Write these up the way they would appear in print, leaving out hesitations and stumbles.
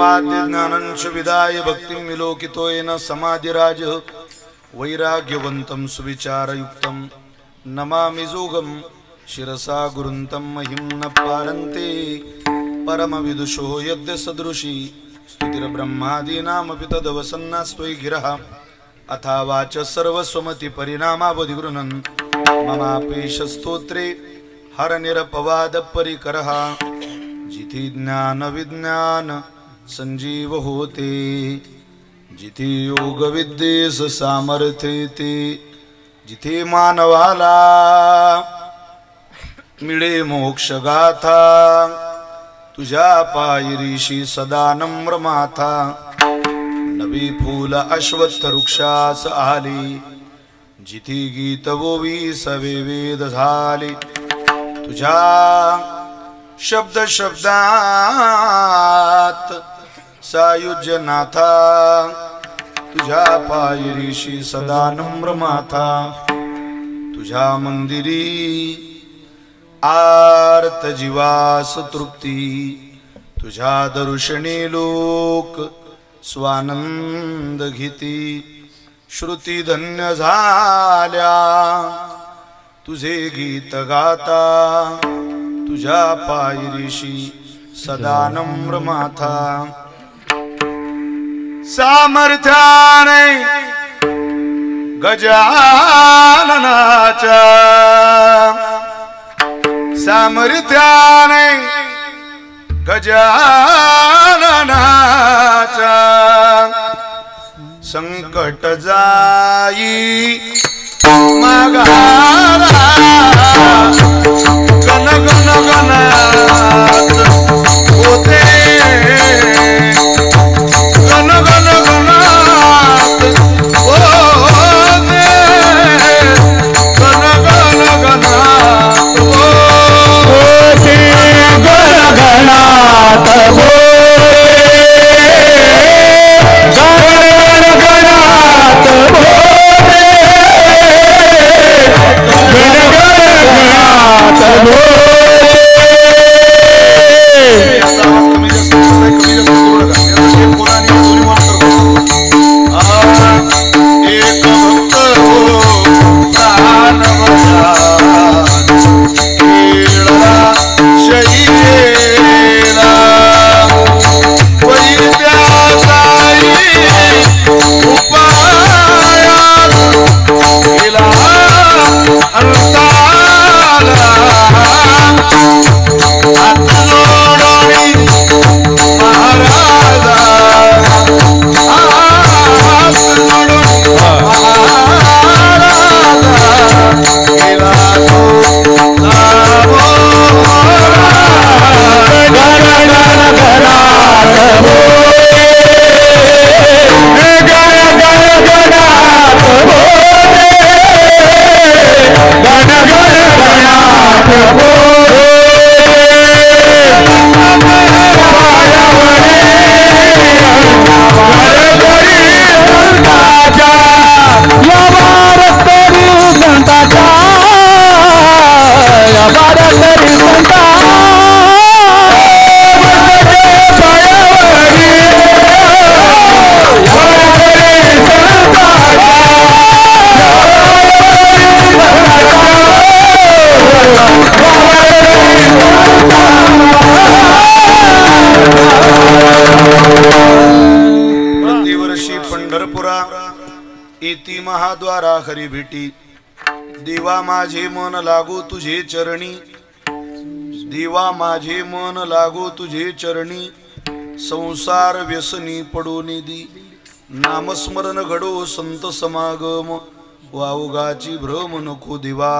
वाद्य ज्ञानंच विदाय भक्तिं विलोकितो येन समाधिराज वैराग्यवन्तं सुविचारयुक्तं नमामि जोगं शिरसा गुरुन्तं महिं न पारन्ते परमविदुषो यद्य सदृशी स्तुतिर्ब्रह्मादीनामपि तदवसन्नास्त्वयि गिरः अथा वाच सर्वस्वमति परिणामावधिगृह्णन् ममापेश स्तोत्रे हरनिरपवाद परिकरः जिति ज्ञान विज्ञान संजीव होते जिथे योग विद्येस सामर्थ्य ते जिथे मानवाला मिळे मोक्ष गाथा तुझ्या पायरीशी सदा नम्र माथा नवी फूल अश्वत्थ वृक्षास आली जिथे गीत वोवी सवे वेद झाले तुझ्या शब्द शब्दात सायुज्य नाथा तुझ्या पायरीशी सदा नम्र माथा तुझ्या मंदिरी आर्त जीवास तृप्ती तुझ्या दर्शनी लोक स्वानंद घेती श्रुती धन्य झाल्या तुझे गीत गाता तुझ्या पायरीशी सदा नम्र माथा सामर्थ्याने गजाननाच्या सामर्थ्याने गजाननाच्या संकट जाई मागारा गण गण गणात होते गण गण गणात होते गण गण गणात होते गण गणात महाद्वारा हरी भेटी देवा माझे मन लागो तुझे चरणी देवा माझे मन लागो तुझे चरणी संसार व्यसनी पडो निधी नामस्मरण घडो संत समागम वावगाची भ्रम नको देवा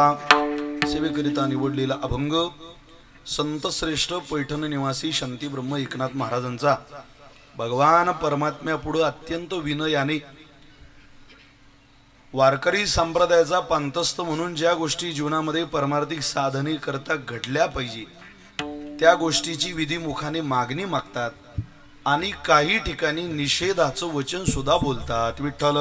सेवेकरिता निवडलेला अभंग संत श्रेष्ठ पैठण निवासी शांती ब्रह्म एकनाथ महाराजांचा भगवान परमात्म्यापुढे अत्यंत विनयाने वारकरी संप्रदायाचा पांतस्थ म्हणून ज्या गोष्टी जीवनामध्ये परमार्थिक साधने करता घडल्या पाहिजे त्या गोष्टीची विधिमुखाने मागणी मागतात आणि काही ठिकाणी निषेधाचं वचन सुद्धा बोलतात। विठ्ठल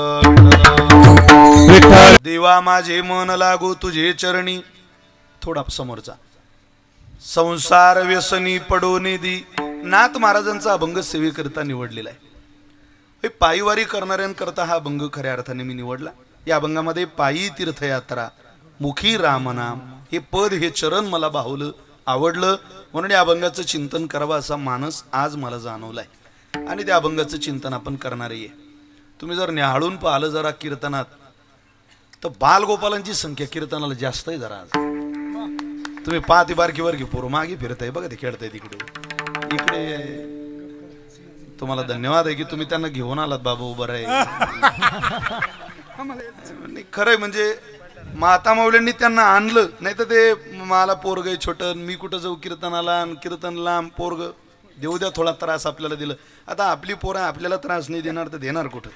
विठ्ठल देवा माझे मन लागो तुझे चरणी, थोडा समोरचा, संसार व्यसनी पडो निधी नाथ महाराजांचा अभंग सेवेकरता निवडलेला आहे. पायीवारी करणाऱ्यांकरता हा अभंग खऱ्या अर्थाने मी निवडला. या अभंगामध्ये पायी तीर्थयात्रा, मुखी रामनाम हे पद, हे चरण मला बाहुलं, आवडलं, म्हणून या अभंगाचं चिंतन करावं असा मानस आज मला जाणवलाय आणि त्या अभंगाचं चिंतन आपण करणार आहे. तुम्ही जर न्याहाळून पाहिलं जरा कीर्तनात, तर बालगोपालांची संख्या कीर्तनाला जास्त आहे. जरा आज तुम्ही पाहते बारकी बारकी पोरं मागे फिरताय बघा, ते खेळताय तिकडे इकडे. तुम्हाला धन्यवाद आहे की तुम्ही त्यांना घेऊन आलात बाबा, उभं आहे. खरंय म्हणजे माता माऊल्यांनी त्यांना आणलं, नाही तर ते मला पोरग छोट, मी कुठं जाऊ कीर्तनाला, कीर्तन लांब, पोरग देऊ द्या, थोडा त्रास आपल्याला दिलं. आता आपली पोरं आपल्याला त्रास नाही देणार तर देणार कुठं?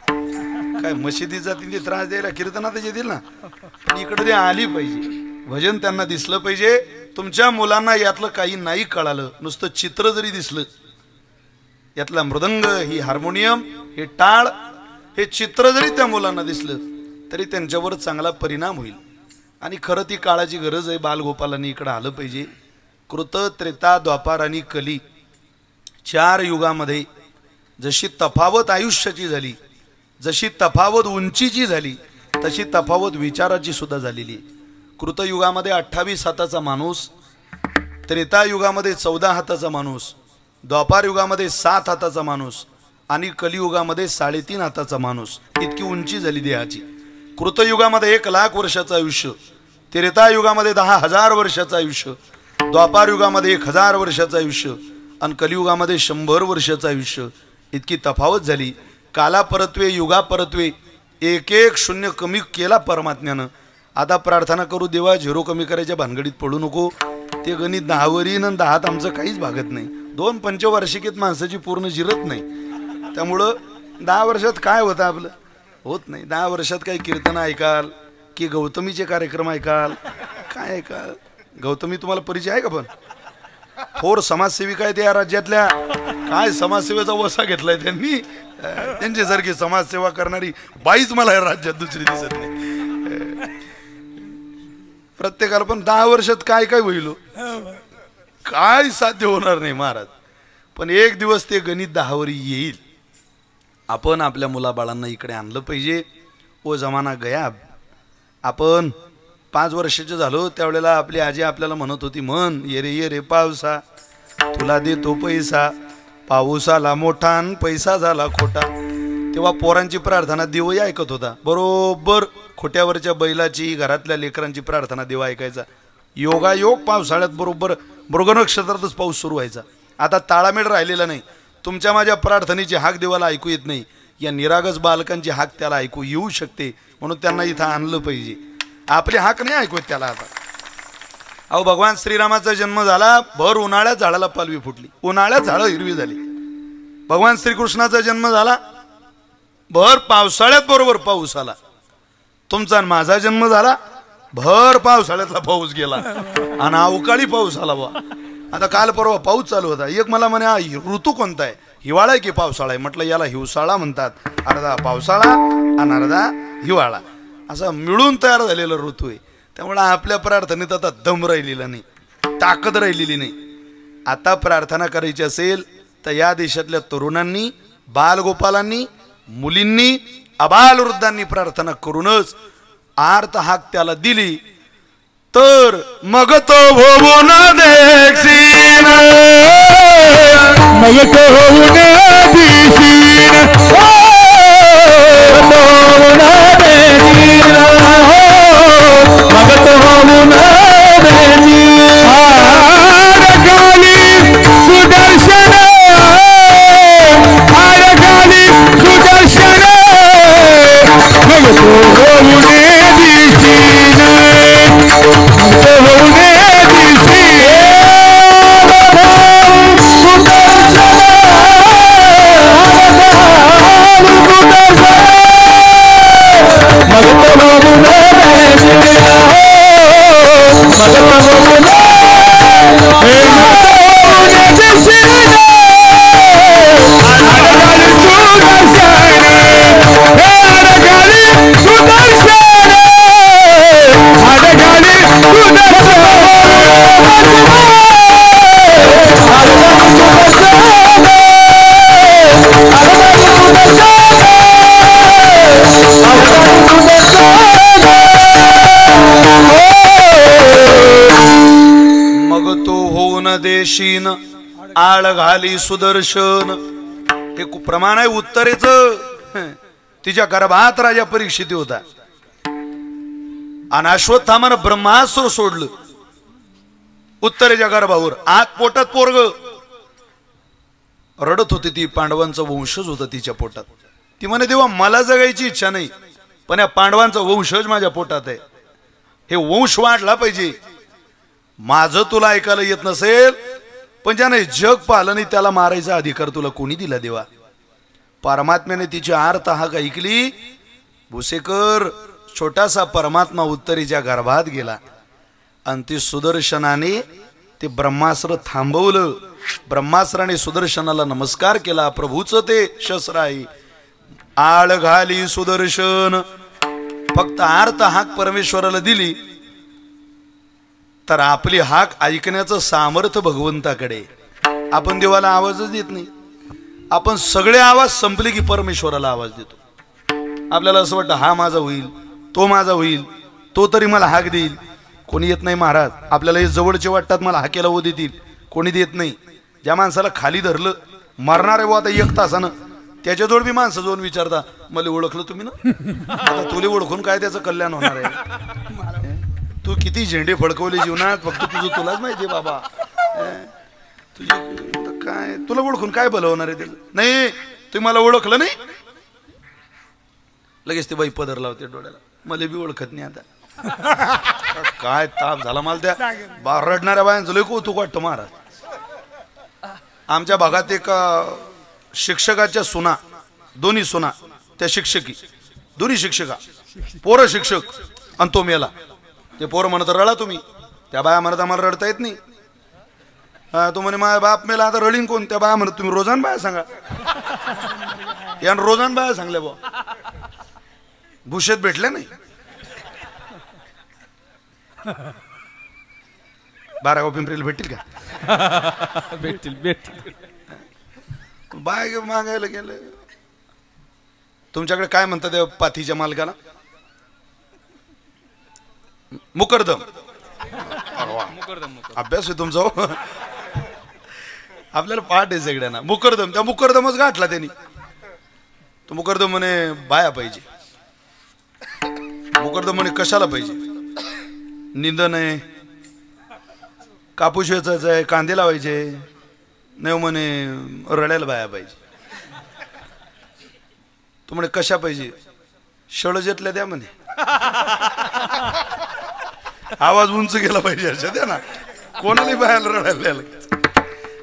काय मशिदीत जातील ते त्रास द्यायला, कीर्तनात येतील ना. पण इकडे ते आली पाहिजे, भजन त्यांना दिसलं पाहिजे. तुमच्या मुलांना यातलं काही नाही कळालं, नुसतं चित्र जरी दिसलं, यातला मृदंग, ही हार्मोनियम, हे टाळ, हे चित्र जरी त्या मुलांना दिसलं तरी त्यांच्यावर चांगला परिणाम होईल. आणि खरं ती काळाची गरज आहे. बालगोपालांनी इकडं आलं पाहिजे. कृत, त्रेता, द्वापार आणि कली 4 युगामध्ये जशी तफावत आयुष्याची झाली, जशी तफावत उंचीची झाली, तशी तफावत विचाराची सुद्धा झालेली. कृतयुगामध्ये 28 हाताचा माणूस, त्रेता युगामध्ये 14 हाताचा माणूस, द्वापार युगामध्ये 7 हाताचा माणूस आणि कलियुगामध्ये 3.5 हाताचा माणूस, इतकी उंची झाली देहाची. कृतयुगामध्ये 1,00,000 वर्षाचं आयुष्य, त्रेता युगामध्ये 10,000 वर्षाचं आयुष्य, द्वापार युगामध्ये 1,000 वर्षाचं आयुष्य आणि कलियुगामध्ये 100 वर्षाचं आयुष्य, इतकी तफावत झाली. काला परत्वे, युगा परत्वे, 1-1 शून्य कमी केला परमात्म्यानं. आता प्रार्थना करू, देवा 0 कमी करायच्या भानगडीत पडू नको. ते गणित 10 वरीन आणि 10 आमचं काहीच भागत नाही. 2 पंचवार्षिकीत माणसाची पूर्ण जिरत नाही. त्यामुळं 10 वर्षात काय होतं आपलं? होत नाही. 10 वर्षात काही कीर्तन ऐकाल की गौतमीचे कार्यक्रम ऐकाल, काय ऐकाल? गौतमी तुम्हाला परिचय आहे का? पण थोर समाजसेविका आहेत या राज्यातल्या. काय समाजसेवेचा वसा घेतलाय त्यांनी. त्यांच्यासारखी समाजसेवा करणारी बाईच मला या राज्यात दुसरी दिसत नाही. प्रत्येकाला पण 10 वर्षात काय काय होईल, काय साध्य होणार नाही महाराज. पण एक दिवस ते गणित 10 वर येईल. आपण आपल्या मुलाबाळांना इकडे आणलं पाहिजे. ओ जमाना गया. आपण 5 वर्षाचे झालो त्यावेळेला आपली आजी आपल्याला म्हणत होती, म्हण ये रे पावसा, तुला देतो पैसा, पाऊस आला मोठा आणि पैसा झाला खोटा. तेव्हा पोरांची प्रार्थना देवही ऐकत होता. बरोबर खोट्यावरच्या बैलाची, घरातल्या लेकरांची प्रार्थना देव ऐकायचा. योगायोग पावसाळ्यात बरोबर मृग नक्षत्रातच पाऊस सुरू व्हायचा. आता ताळामेळ राहिलेला नाही. तुमच्या माझ्या प्रार्थनेची हाक देवाला ऐकू येत नाही, या निरागस बालकांची हाक त्याला ऐकू येऊ शकते. म्हणून त्यांना इथं आणलं पाहिजे. आपली हाक नाही ऐकू येत त्याला. आता अहो भगवान श्रीरामाचा जन्म झाला, भर उन्हाळ्यात झाडाला पालवी फुटली, उन्हाळ्यात झाडं हिरवी झाली. भगवान श्रीकृष्णाचा जन्म झाला, भर पावसाळ्यात बरोबर पाऊस आला. तुमचा माझा जन्म झाला, भर पावसाळ्यातला पाऊस गेला आणि अवकाळी पाऊस आला. बा आता काल परवा पाऊस चालू होता. एक मला म्हणे हा ऋतू कोणता आहे, हिवाळा आहे की पावसाळा आहे? म्हटलं याला हिवसाळा म्हणतात. अर्धा पावसाळा आणि अर्धा हिवाळा, असा मिळून तयार झालेला ऋतू आहे. त्यामुळे आपल्या प्रार्थनेत आता दम राहिलेला नाही, ताकद राहिलेली नाही. आता प्रार्थना करायची असेल तर या देशातल्या तरुणांनी, बालगोपालांनी, मुलींनी, अबाल वृद्धांनी प्रार्थना करूनच आर्त हाक त्याला दिली तर मग तो होऊन देखसीन, मग तो होऊन दिसीन, मग तो होऊन देसीन. आरगाली सुदर्शन, आरगाली सुदर्शन, मग तो होऊन दिसीन, मग तो होऊन दिसीन. सुदर्शन देशीन आळ घाली सुदर्शन. हे प्रमाण आहे उत्तरेचं. तिच्या गर्भात राजा परीक्षित होता आणि अश्वत्थामानं ब्रह्मास्त्र सोडलं उत्तरेच्या गर्भावर. आत पोटात पोरग रडत होती. ती पांडवांचा वंशज होता तिच्या पोटात. ती म्हणे देवा मला जगायची इच्छा नाही पण या पांडवांचा वंशज माझ्या पोटात आहे. हे वंश वाढला पाहिजे. माझं तुला ऐकायला येत नसेल पण ज्याने जग पाहिलं नाही त्याला मारायचा अधिकार तुला कोणी दिला देवा. परमात्म्याने तिची आर्त हाक ऐकली. भुसेकर छोटासा परमात्मा उत्तरेच्या गर्भात गेला आणि ती सुदर्शनाने ते ब्रह्मास्त्र थांबवलं. ब्रह्मास्त्राने सुदर्शनाला नमस्कार केला. प्रभूचं ते शस्त्र आहे. आळ घाली सुदर्शन. फक्त आर्त हाक परमेश्वराला दिली तर आपली हाक ऐकण्याचं सामर्थ्य भगवंताकडे. आपण देवाला आवाजच देत नाही. आपण सगळे आवाज संपले की परमेश्वराला आवाज देतो. आपल्याला असं वाटतं हा माझा होईल तो माझा होईल तो तरी मला हाक देईल. कोणी येत नाही महाराज. आपल्याला हे जवळचे वाटतात मला हाकेला हो देतील. कोणी देत नाही. ज्या माणसाला खाली धरलं मरणार आहे आता 1 तासानं त्याच्याजवळ बी माणसं जाऊन विचारता मला ओळखलं तुम्ही ना. आता तुला ओळखून काय त्याचं कल्याण होणार आहे. तू किती झेंडे फडकवले जीवनात फक्त तुझं तुलाच माहिती बाबा. तुझी काय तुला ओळखून काय भलं होणार आहे त्याचं. नाही तुम्ही मला ओळखलं नाही लगेच ते बाई पदर लावते डोळ्याला. मला बी ओळखत नाही आता. काय ताप झाला मला त्या रडणाऱ्या बायांचं लय कौतुक वाटतं महाराज. आमच्या भागात एक शिक्षकाच्या सुना दोन्ही सुना त्या शिक्षकी दोन्ही शिक्षका पोरं शिक्षक आणि तो मेला. ते पोरं म्हणत रडा तुम्ही. त्या बाया म्हणत आम्हाला रडता येत नाही. तो म्हणे माझा बाप मेला आता रडीन कोण. त्या बाया म्हणत तुम्ही रोजान बाया सांगा. यान रोजान बाया सांगल्या बुवा. भुशेत भेटले नाही. 12 पिंपरीला भेटतील का. भेटतील. बाय मागायला गेले. तुमच्याकडे काय म्हणतात पाथीच्या मालकाला. मुकरदम. अभ्यास आहे तुमचा. आपल्याला पाठ आहे सगळ्यांना. मुकरदम. त्या मुकरदमच गाठला त्यांनी. तो मुकरदम म्हणे बाया पाहिजे. मुकरदम म्हणे कशाला पाहिजे. निंदन आहे कापूस वेचायचा आहे कांदे लावायचे नाही म्हणे रडायला बाया पाहिजे. तो म्हणे कशा पाहिजे. शळजेतल्या द्या म्हणे. आवाज उंच गेला पाहिजे अशा द्या ना. कोणाला बायाला रडायला द्यायला.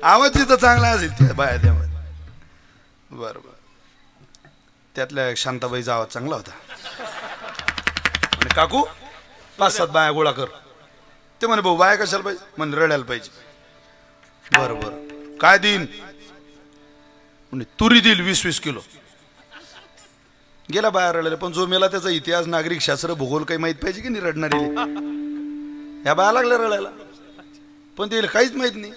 आवाज जिथं चांगला असेल त्या बाया द्या म्हणे. बरोबर. त्यातल्या शांताबाईचा आवाज चांगला होता. म्हणे काकू 5-7 बाया गोळा कर. ते म्हणे भाऊ बाया कशाला पाहिजे. म्हणे रडायला पाहिजे. बरोबर काय देईन. म्हणे तुरी देईल 20-20 किलो. गेला बाया रडायला. पण जो मेला त्याचा इतिहास नागरिक शास्त्र भूगोल काही माहित पाहिजे की नाही रडणारी. ह्या बाया लागल्या रडायला पण ते काहीच माहित नाही.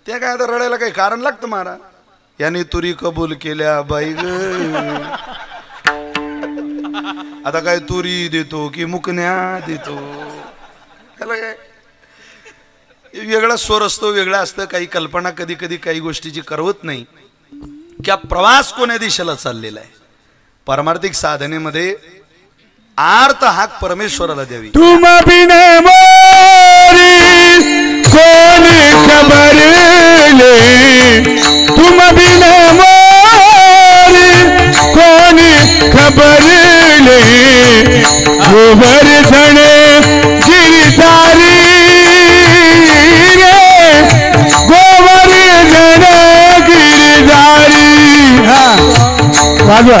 त्या काय आता रडायला काही कारण लागतं मारा. याने तुरी कबूल केल्या बाई ग. आता काय तुरी देतो की मुकण्या देतो. त्याला काय वेगळा स्वर असतो वेगळा असतं. काही कल्पना कधी कधी काही गोष्टीची करवत नाही की हा प्रवास कोण्या दिशेला चाललेला आहे. पारमार्थिक साधनेमध्ये आर्त हाक परमेश्वराला द्यावी. तुम बिन मोरी कोण खबर ले. तुम बिन मोरी कोण खबर ले. गोवर्धन गिरधारी रे गोवर्धन गिरधारी. वाजवा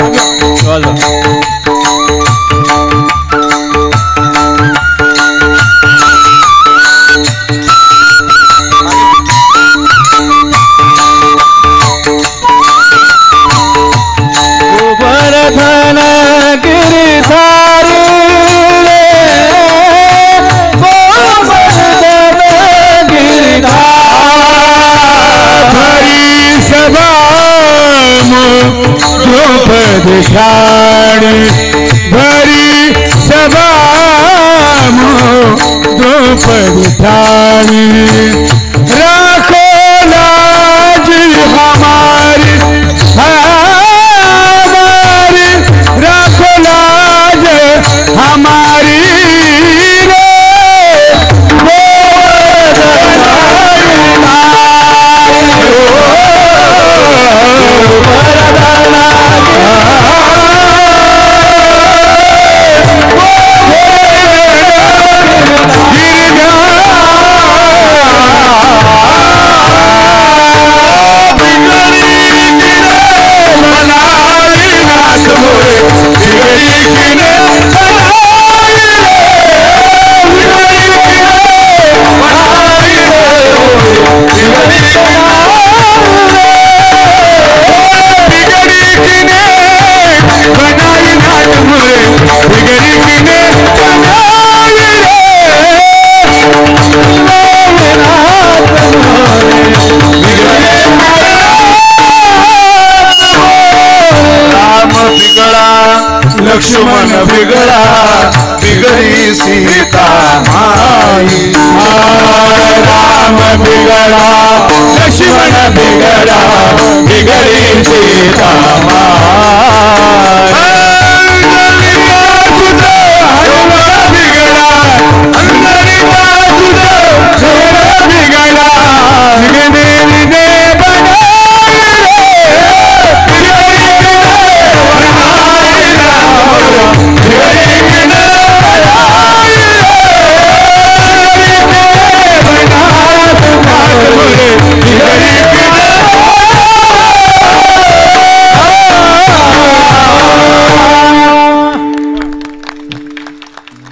गोवर्धन गिरधारी गोवर्धन गिरधारी. सभा द्रौपदी ठाणी भरी सभा द्रौपदी ठाणी. राखो लक्ष्मण बिगड़ा बिगड़ी सीता माई राम बिगड़ा लक्ष्मण बिगड़ा बिगड़ी सीता माई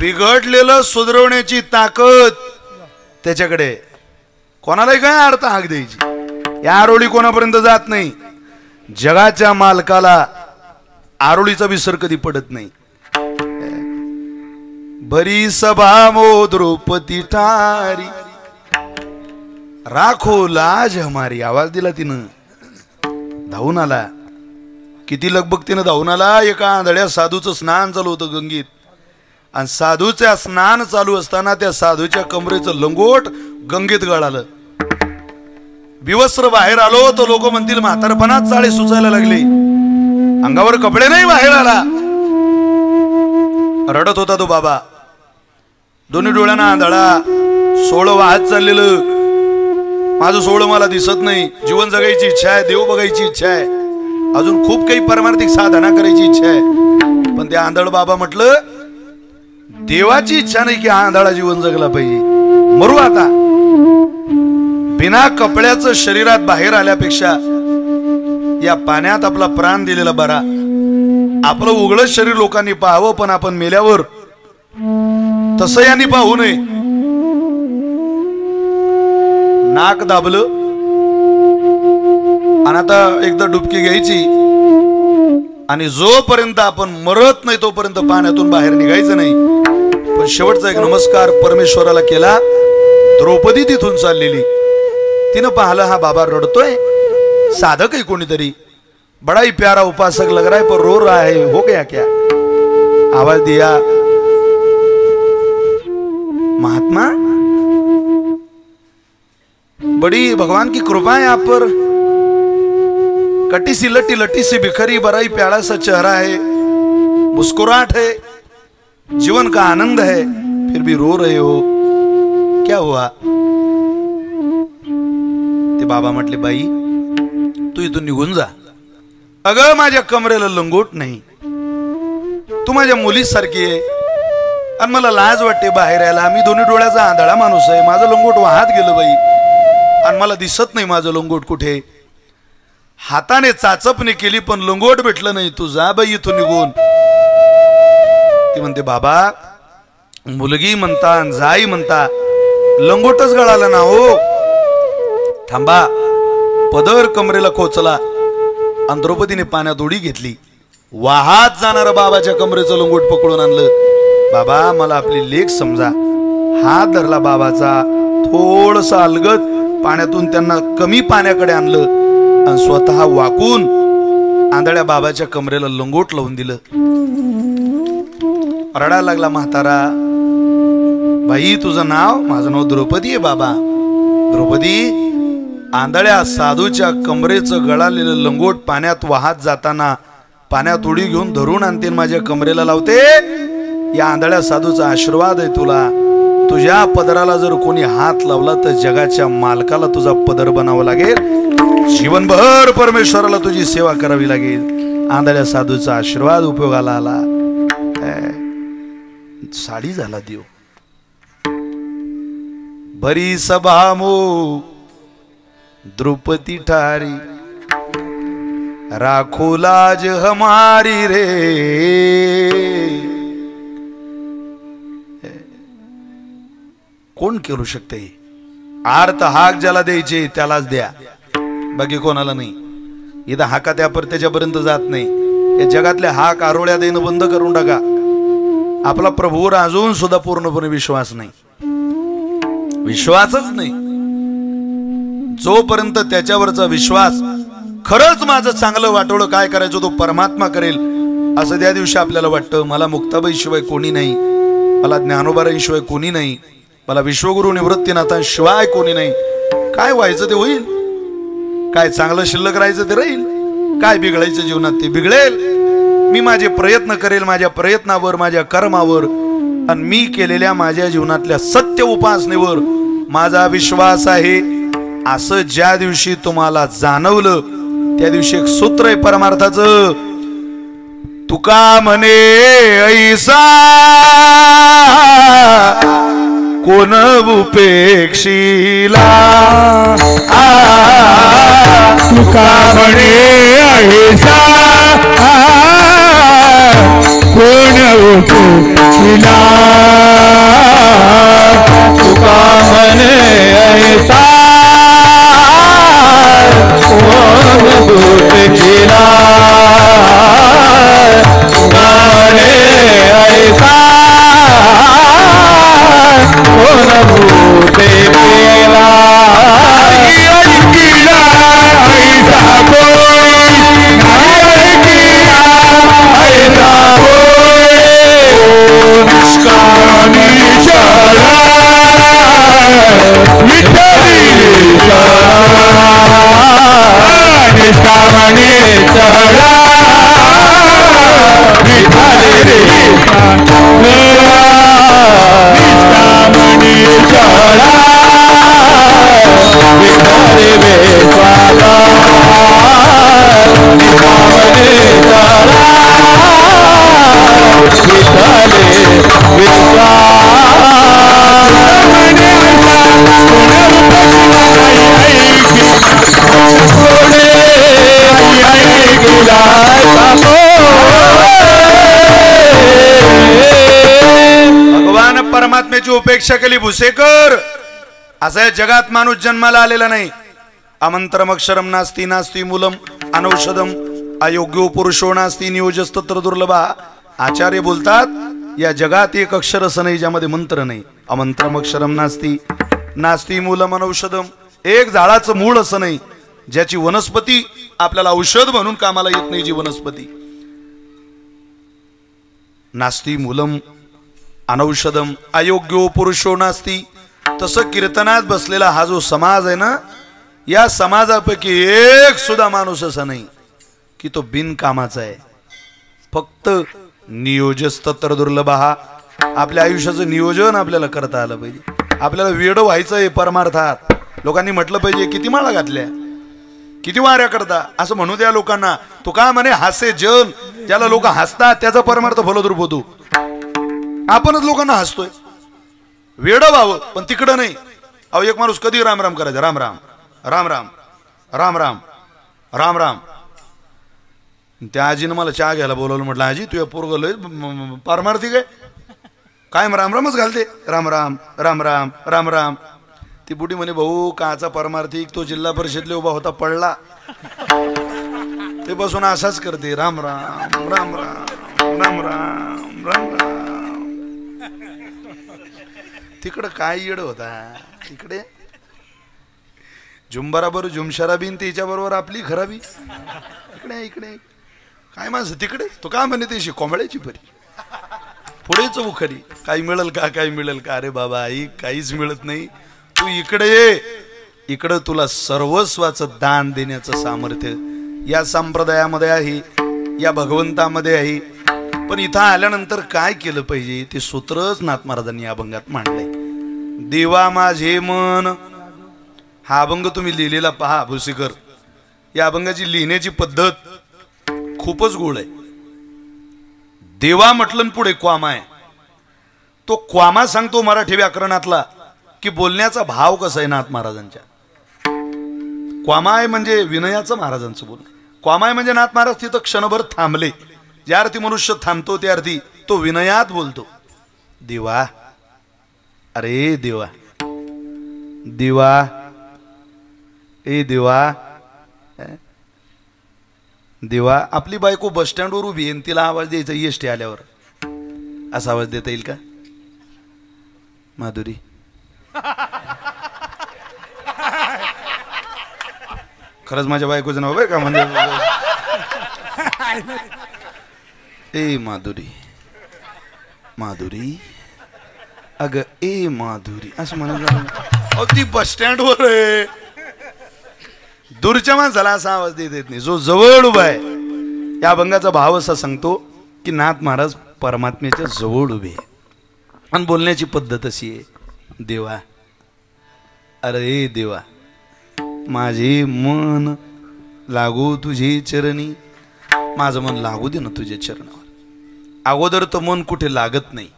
बिघडलेलं सुधारवण्याची ताकद त्याच्याकडे. कोणालाही काय अर्थ हाक द्यायची. या आरोळी कोणापर्यंत जात नाही. जगाच्या मालकाला आरोळीचा विसर कधी पडत नाही. भरी सभा मो द्रौपदी ठारी राखो लाज हमारी. आवाज दिला तिनं. धावून आला. किती लगबगतीनं धावून आला. एका आंधळ्या साधूचं स्नान चालू होतं गंगेत. आणि साधूच्या स्नान चालू असताना त्या साधूच्या कमरेचं लंगोट गंगेत गळालं. विवस्त्र बाहेर आलो तो लोक म्हणतील म्हातारपणात चाळे सुचायला लागले. अंगावर कपडे नाही बाहेर आला. रडत होता तो बाबा. दोन्ही डोळ्यांना आंधळा. सोळं वाहत चाललेलं. माझं सोळं मला दिसत नाही. जीवन जगायची इच्छा आहे. देव बघायची इच्छा आहे. अजून खूप काही परमार्थिक साधना करायची इच्छा आहे. पण त्या आंधळ बाबा म्हटलं देवाची इच्छा नाही की हा आंधळा जीवन जगला पाहिजे. मरू आता. बिना कपड्याचं शरीरात बाहेर आल्यापेक्षा या पाण्यात आपला प्राण दिलेला बरा. आपलं उघडं शरीर लोकांनी पाहावं पण आपण मेल्यावर तसं यांनी पाहू नये. नाक दाबलं आणि आता एकदा डुबकी घ्यायची आणि जोपर्यंत आपण मरत नाही तोपर्यंत पाण्यातून बाहेर निघायचं नाही. पण शेवटचा एक नमस्कार परमेश्वराला केला. द्रौपदी तिथून चाललेली. तिनं पाहिलं हा बाबा रडतोय. साधक आहे कोणीतरी. बड़ा ही प्यारा उपासक लग रहा है पर रो रहा है. हो गया क्या? आवाज दिया महात्मा बड़ी भगवान की कृपा है आप पर. कटी सी लटी लटी सी बिखरी बड़ा ही प्यारा सा चेहरा है. मुस्कुराहट है. जीवन का आनंद है. फिर भी रो रहे हो. क्या हुआ? ते बाबा म्हटले बाई तू इथून निघून जा. अगं माझ्या कमरेला लंगोट नाही. तू माझ्या मुलीसारखी आहे आणि मला लाज वाटते बाहेर यायला. मी दोन्ही डोळ्याचा आंधळा माणूस आहे. माझं लंगोट वाहत गेलं बाई आणि मला दिसत नाही माझं लंगोट कुठे. हाताने चाचपणी केली पण लंगोट भेटलं नाही. तू जा बाई इथून निघून. ती म्हणते बाबा मुलगी म्हणता जाई म्हणता लंगोटच गळाला ना हो. थांबा. पदर कमरेला खोचला आणि द्रौपदीने पाण्यात उडी घेतली. वाहात जाणारा बाबाच्या कमरेचं लंगोट पकडून आणलं. बाबा मला आपली लेक समजा. हात धरला बाबाचा. थोडस अलगद पाण्यातून त्यांना कमी पाण्याकडे आणलं आणि स्वतः वाकून आंधळ्या बाबाच्या कमरेला लंगोट लावून दिलं. रडायला लागला म्हातारा. बाई तुझं नाव? माझं नाव द्रौपदी आहे बाबा. द्रौपदी आंधळ्या साधूच्या कमरेचं गळालेलं लंगोट पाण्यात वाहत जाताना पाण्यात उडी घेऊन धरून आणते माझ्या कमरेला लावते. या आंधळ्या साधूचा आशीर्वाद आहे तुला. तुझ्या पदराला जर कोणी हात लावला तर जगाच्या मालकाला तुझा पदर बनावा लागेल. जीवनभर परमेश्वराला तुझी सेवा करावी लागेल. आंधळ्या साधूचा आशीर्वाद उपयोगाला आला. साडी झाला देव. भरी सभा मो द्रौपदी ठारी राखो लाज हमारी रे. कोण करू शकते? आर्त हाक ज्याला द्यायचे त्यालाच द्या. बाकी कोणाला नाही. इथं हाका त्या त्याच्यापर्यंत जात नाही. या जगातल्या हाक आरोळ्या देणं बंद करून टाका. आपला प्रभूवर अजून सुद्धा पूर्णपणे विश्वास नाही. विश्वासच नाही. जोपर्यंत त्याच्यावरचा विश्वास खरंच माझं चांगलं वाटोळं काय करायचं तो परमात्मा करेल असं त्या दिवशी आपल्याला वाटतं मला मुक्ताबाई शिवाय कोणी नाही, मला ज्ञानोबाराईशिवाय कोणी नाही, मला विश्वगुरु निवृत्तीनाथांशिवाय कोणी नाही. काय व्हायचं ते होईल, काय चांगलं शिल्लक राहायचं ते राहील, काय बिघडायचं जीवनात ते बिघडेल. मी माझे प्रयत्न करेल, माझ्या प्रयत्नावर, माझ्या कर्मावर आणि मी केलेल्या माझ्या जीवनातल्या सत्य उपासनेवर माझा विश्वास आहे. असं ज्या दिवशी तुम्हाला जाणवलं त्या दिवशी एक सूत्र आहे परमार्थाचं. तुका म्हणे ऐसा कोण उपेक्षिला, तुका म्हणे ऐसा कोण उपेक्षिला, तुका म्हणे ऐसा कोण उपेक्षिला, तुका म्हणे ऐसा कोण उपेक्षिला, ऐकिला ऐसा कोण ऐकिला ऐसा निष्कामी चला विठ्ठली निष्कामणी चला विठ्ठली निष्कामणी चला विठ्ठली बेस्वादा निष्कामणी चला विठ्ठली बेस्वादा. भगवान परमात्म्याची उपेक्षा केली भुसेकर. असा या जगात माणूस जन्माला आलेला नाही. अमंत्रमक्षरम नास्ति नास्ति मूलम अनौषधम अयोग्यो पुरुषो नास्ति नियोजस्तत्र दुर्लभा. आचार्य बोलतात या जगात एक अक्षर असं नाही ज्यामध्ये मंत्र नाही. अमंत्रमक्षरम नास्ति नास्ति मूलम अनौषधम. एक झाडाचं मूळ असं नाही ज्याची वनस्पती आपल्याला औषध म्हणून कामाला येत नाही. जी वनस्पती नास्ति मूलम अनौषधम अयोग्यो पुरुषो नास्ति. तसं कीर्तनात बसलेला हा जो समाज आहे ना, या समाजापैकी एक सुद्धा माणूस असा नाही की तो बिनकामाचा आहे. फक्त नियोजस्तत्र दुर्लभ. आपल्या आयुष्याचं नियोजन आपल्याला करता आलं पाहिजे. आपल्याला वेड व्हायचं आहे परमार्थात. लोकांनी म्हटलं पाहिजे किती माळा घातल्या, किती वाऱ्या करता, असं म्हणू द्या लोकांना. तो का म्हणे हासे जल, ज्याला लोक हसतात त्याचा परमार्थ फलद्रूप होतो. आपणच लोकांना हसतोय. वेड व्हावं पण तिकडं नाही. अहो एक माणूस कधी राम राम करायचा, राम राम राम राम राम राम राम राम. त्या आजीनं मला चहा घ्यायला बोलवलं. म्हटलं आजी तुझ्या पोरगं लय पारमार्थिक आहे, कायम राम रामच घालते, राम राम राम राम राम राम. ती बुढी म्हणे भाऊ काचा परमार्थिक, तो जिल्हा परिषदले उभा होता पडला ते बसून असाच करते, राम राम राम राम राम राम राम राम. तिकडं काय येड होता, इकडे झुंबराबर झुमशराबीन त्याच्या बरोबर आपली खराबी. इकडे इकडे काय माणसं तिकडे. तो का म्हणे त्याशी कोंबड्याची परी पुढेच उखरी. काही मिळेल का, काही मिळेल का. अरे बाबा आई काहीच मिळत नाही. तू इकडे ये, इकडं तुला सर्वस्वाचं दान देण्याचं सामर्थ्य या संप्रदायामध्ये आहे, या भगवंतामध्ये आहे. पण इथं आल्यानंतर काय केलं पाहिजे ते सूत्रच नाथ महाराजांनी या अभंगात मांडलंय. देवा माझे मन. हा अभंग तुम्ही लिहिलेला पहा भुसेकर. या अभंगाची लिहिण्याची पद्धत खूपच गोड आहे. देवा म्हटलं पुढे क्वामा आहे. तो क्वामा सांगतो मराठी व्याकरणातला की बोलण्याचा भाव कसा आहे नाथ महाराजांच्या. क्वामा आहे म्हणजे विनयाचं महाराजांचं बोलणं. क्वामा आहे म्हणजे नाथ महाराज तिथं क्षणभर थांबले. ज्या अर्थी मनुष्य थांबतो त्या अर्थी तो विनयात बोलतो. देवा, अरे देवा, देवा, ए देवा, देवा. आपली बायको बस स्टँडवर उभी आहे, तिला आवाज द्यायचा एसटी आल्यावर. असा आवाज देता येईल का माधुरी? खरंच माझ्या बायकोचं नाव आहे का म्हणजे ए माधुरी माधुरी अग ए माधुरी असं म्हणत ती बस स्टँडवर आहे. दूरच्या माणसाला असा आवाज देत नाही. जो जवळ उभा आहे या अभंगाचा भाव असा सांगतो की नाथ महाराज परमात्म्याच्या जवळ उभे आणि बोलण्याची पद्धत अशी आहे. देवा अरे देवा माझे मन लागू तुझे चरणी. माझं मन लागू दे ना तुझ्या चरणावर. अगोदर तर मन कुठे लागत नाही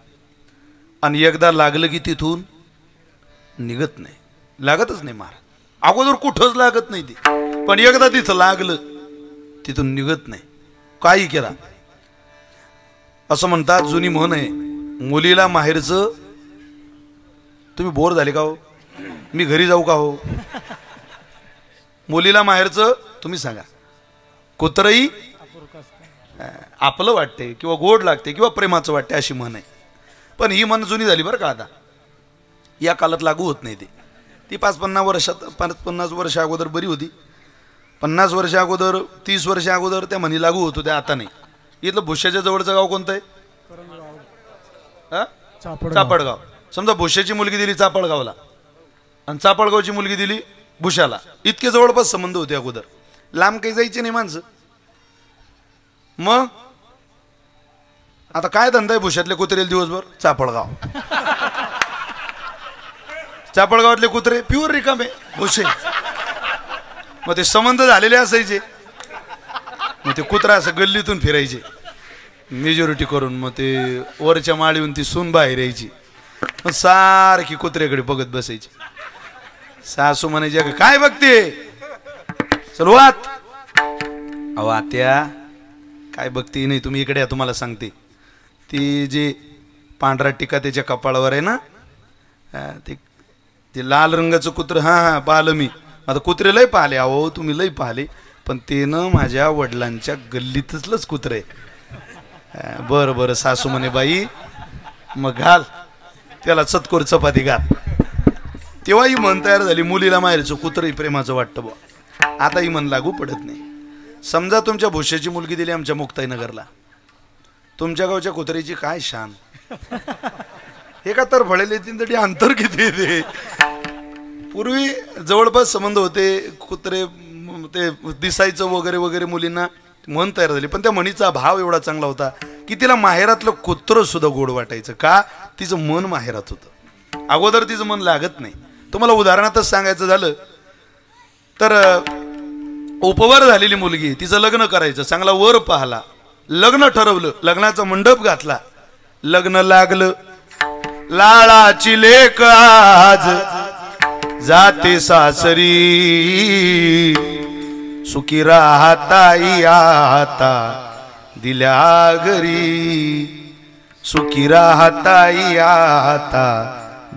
आणि एकदा लागलं की तिथून निघत नाही. लागतच नाही महाराज. अगोदर कुठंच लागत नाही ते, पण एकदा तिथं लागलं तिथून निघत नाही. काही केला असं म्हणतात. जुनी म्हण आहे मुलीला माहेरचं. तुम्ही बोर झाले का हो? मी घरी जाऊ का हो? मुलीला माहेरचं तुम्ही सांगा. कुत्रही आपलं वाटते किंवा गोड लागते किंवा प्रेमाचं वाटते अशी म्हण आहे. पण ही म्हण जुनी झाली बरं का. आता या काळात लागू होत नाही. ती 5-50 वर्ष अगोदर बरी होती. 50 वर्ष अगोदर 30 वर्ष अगोदर त्या म्हणी लागू होत होत्या. आता नाही. इथलं भुशाच्या जवळचं गाव कोणतं आहे? चापडगाव. समजा भुशाची मुलगी दिली चापडगावला आणि चापडगावची मुलगी दिली भुशाला. इतके जवळपास संबंध होते अगोदर. लांब काही जायचे नाही माणसं. मग आता काय धंदा आहे भुशातले कुत्रे दिवसभर? चापडगाव. चापडगावातले कुत्रे प्युअर रिकामे भुसे. मग ते संबंध झालेले असायचे. मग ते कुत्रा असं गल्लीतून फिरायचे मेजॉरिटी करून. मग ते वरच्या माळीहून ती सून बाहेर यायची. मग सारखी कुत्र्याकडे बघत बसायची. सासू म्हणायची काय बघते? चल वात. अहो आत्या काय बघते नाही तुम्ही इकडे या तुम्हाला सांगते. ती जे पांढरा टिका त्याच्या कपाळावर आहे ना ते लाल रंगाचं कुत्र. हां पाहिलं मी. आता कुत्रे लय पाहिले. अहो तुम्ही लय पाहिले पण ते न माझ्या वडिलांच्या गल्लीतलंच कुत्र आहे. बरं बरं सासू म्हणे बाई मग घाल त्याला चतकोर चपाती घाल. तेव्हा ही मन तयार झाली. मुलीला माहेरचं कुत्रही प्रेमाचं वाटतं बुवा. आता ही मन लागू पडत नाही. समजा तुमच्या भुशाची मुलगी दिली आमच्या मुक्ताईनगरला. तुमच्या गावच्या कुत्र्याची काय शान. हे का तर फळेले तीन तरी अंतर किती येते. पूर्वी जवळपास संबंध होते. कुत्रे ते दिसायचं वगैरे वगैरे. मुलींना मन तयार झाली. पण त्या म्हणीचा भाव एवढा चांगला होता की तिला माहेरातलं कुत्रं सुद्धा गोड वाटायचं. का? तिचं मन माहेरात होतं. अगोदर तिचं मन लागत नाही. तुम्हाला उदाहरणातच सांगायचं झालं तर उपवर झालेली मुलगी तिचं लग्न करायचं. चांगला वर पाहला. लग्न ठरवलं. लग्नाचा मंडप घातला. लग्न लागलं. लाळाची लेक आज जाते सासरी. सुखी राहताई आता दिल्या घरी. सुखी राहताई आता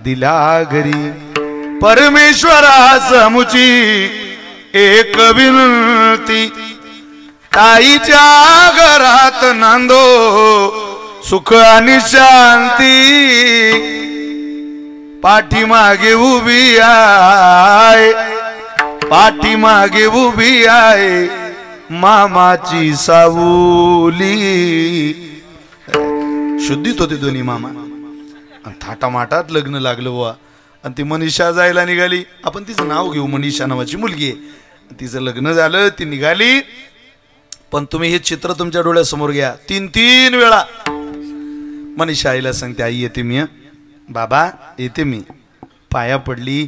दिल्या घरी. परमेश्वरा समुची एक विनंती. ताईच्या घरात नांदो सुख आणि शांती. पाठीमागे उभी आहे. पाठीमागे उभी आहे मामाची सावली. शुद्धीत होते दोन्ही मामा. आणि थाटामाटात लग्न लागलं बुवा. आणि ती मनीषा जायला निघाली. आपण तिचं नाव घेऊ. मनीषा नावाची मुलगी आहे. तिचं लग्न झालं. ती निघाली. पण तुम्ही हे चित्र तुमच्या डोळ्यासमोर घ्या. 3 वेळा मनीषा आईला सांगते आई येते मी. बाबा येते मी. पाया पडली.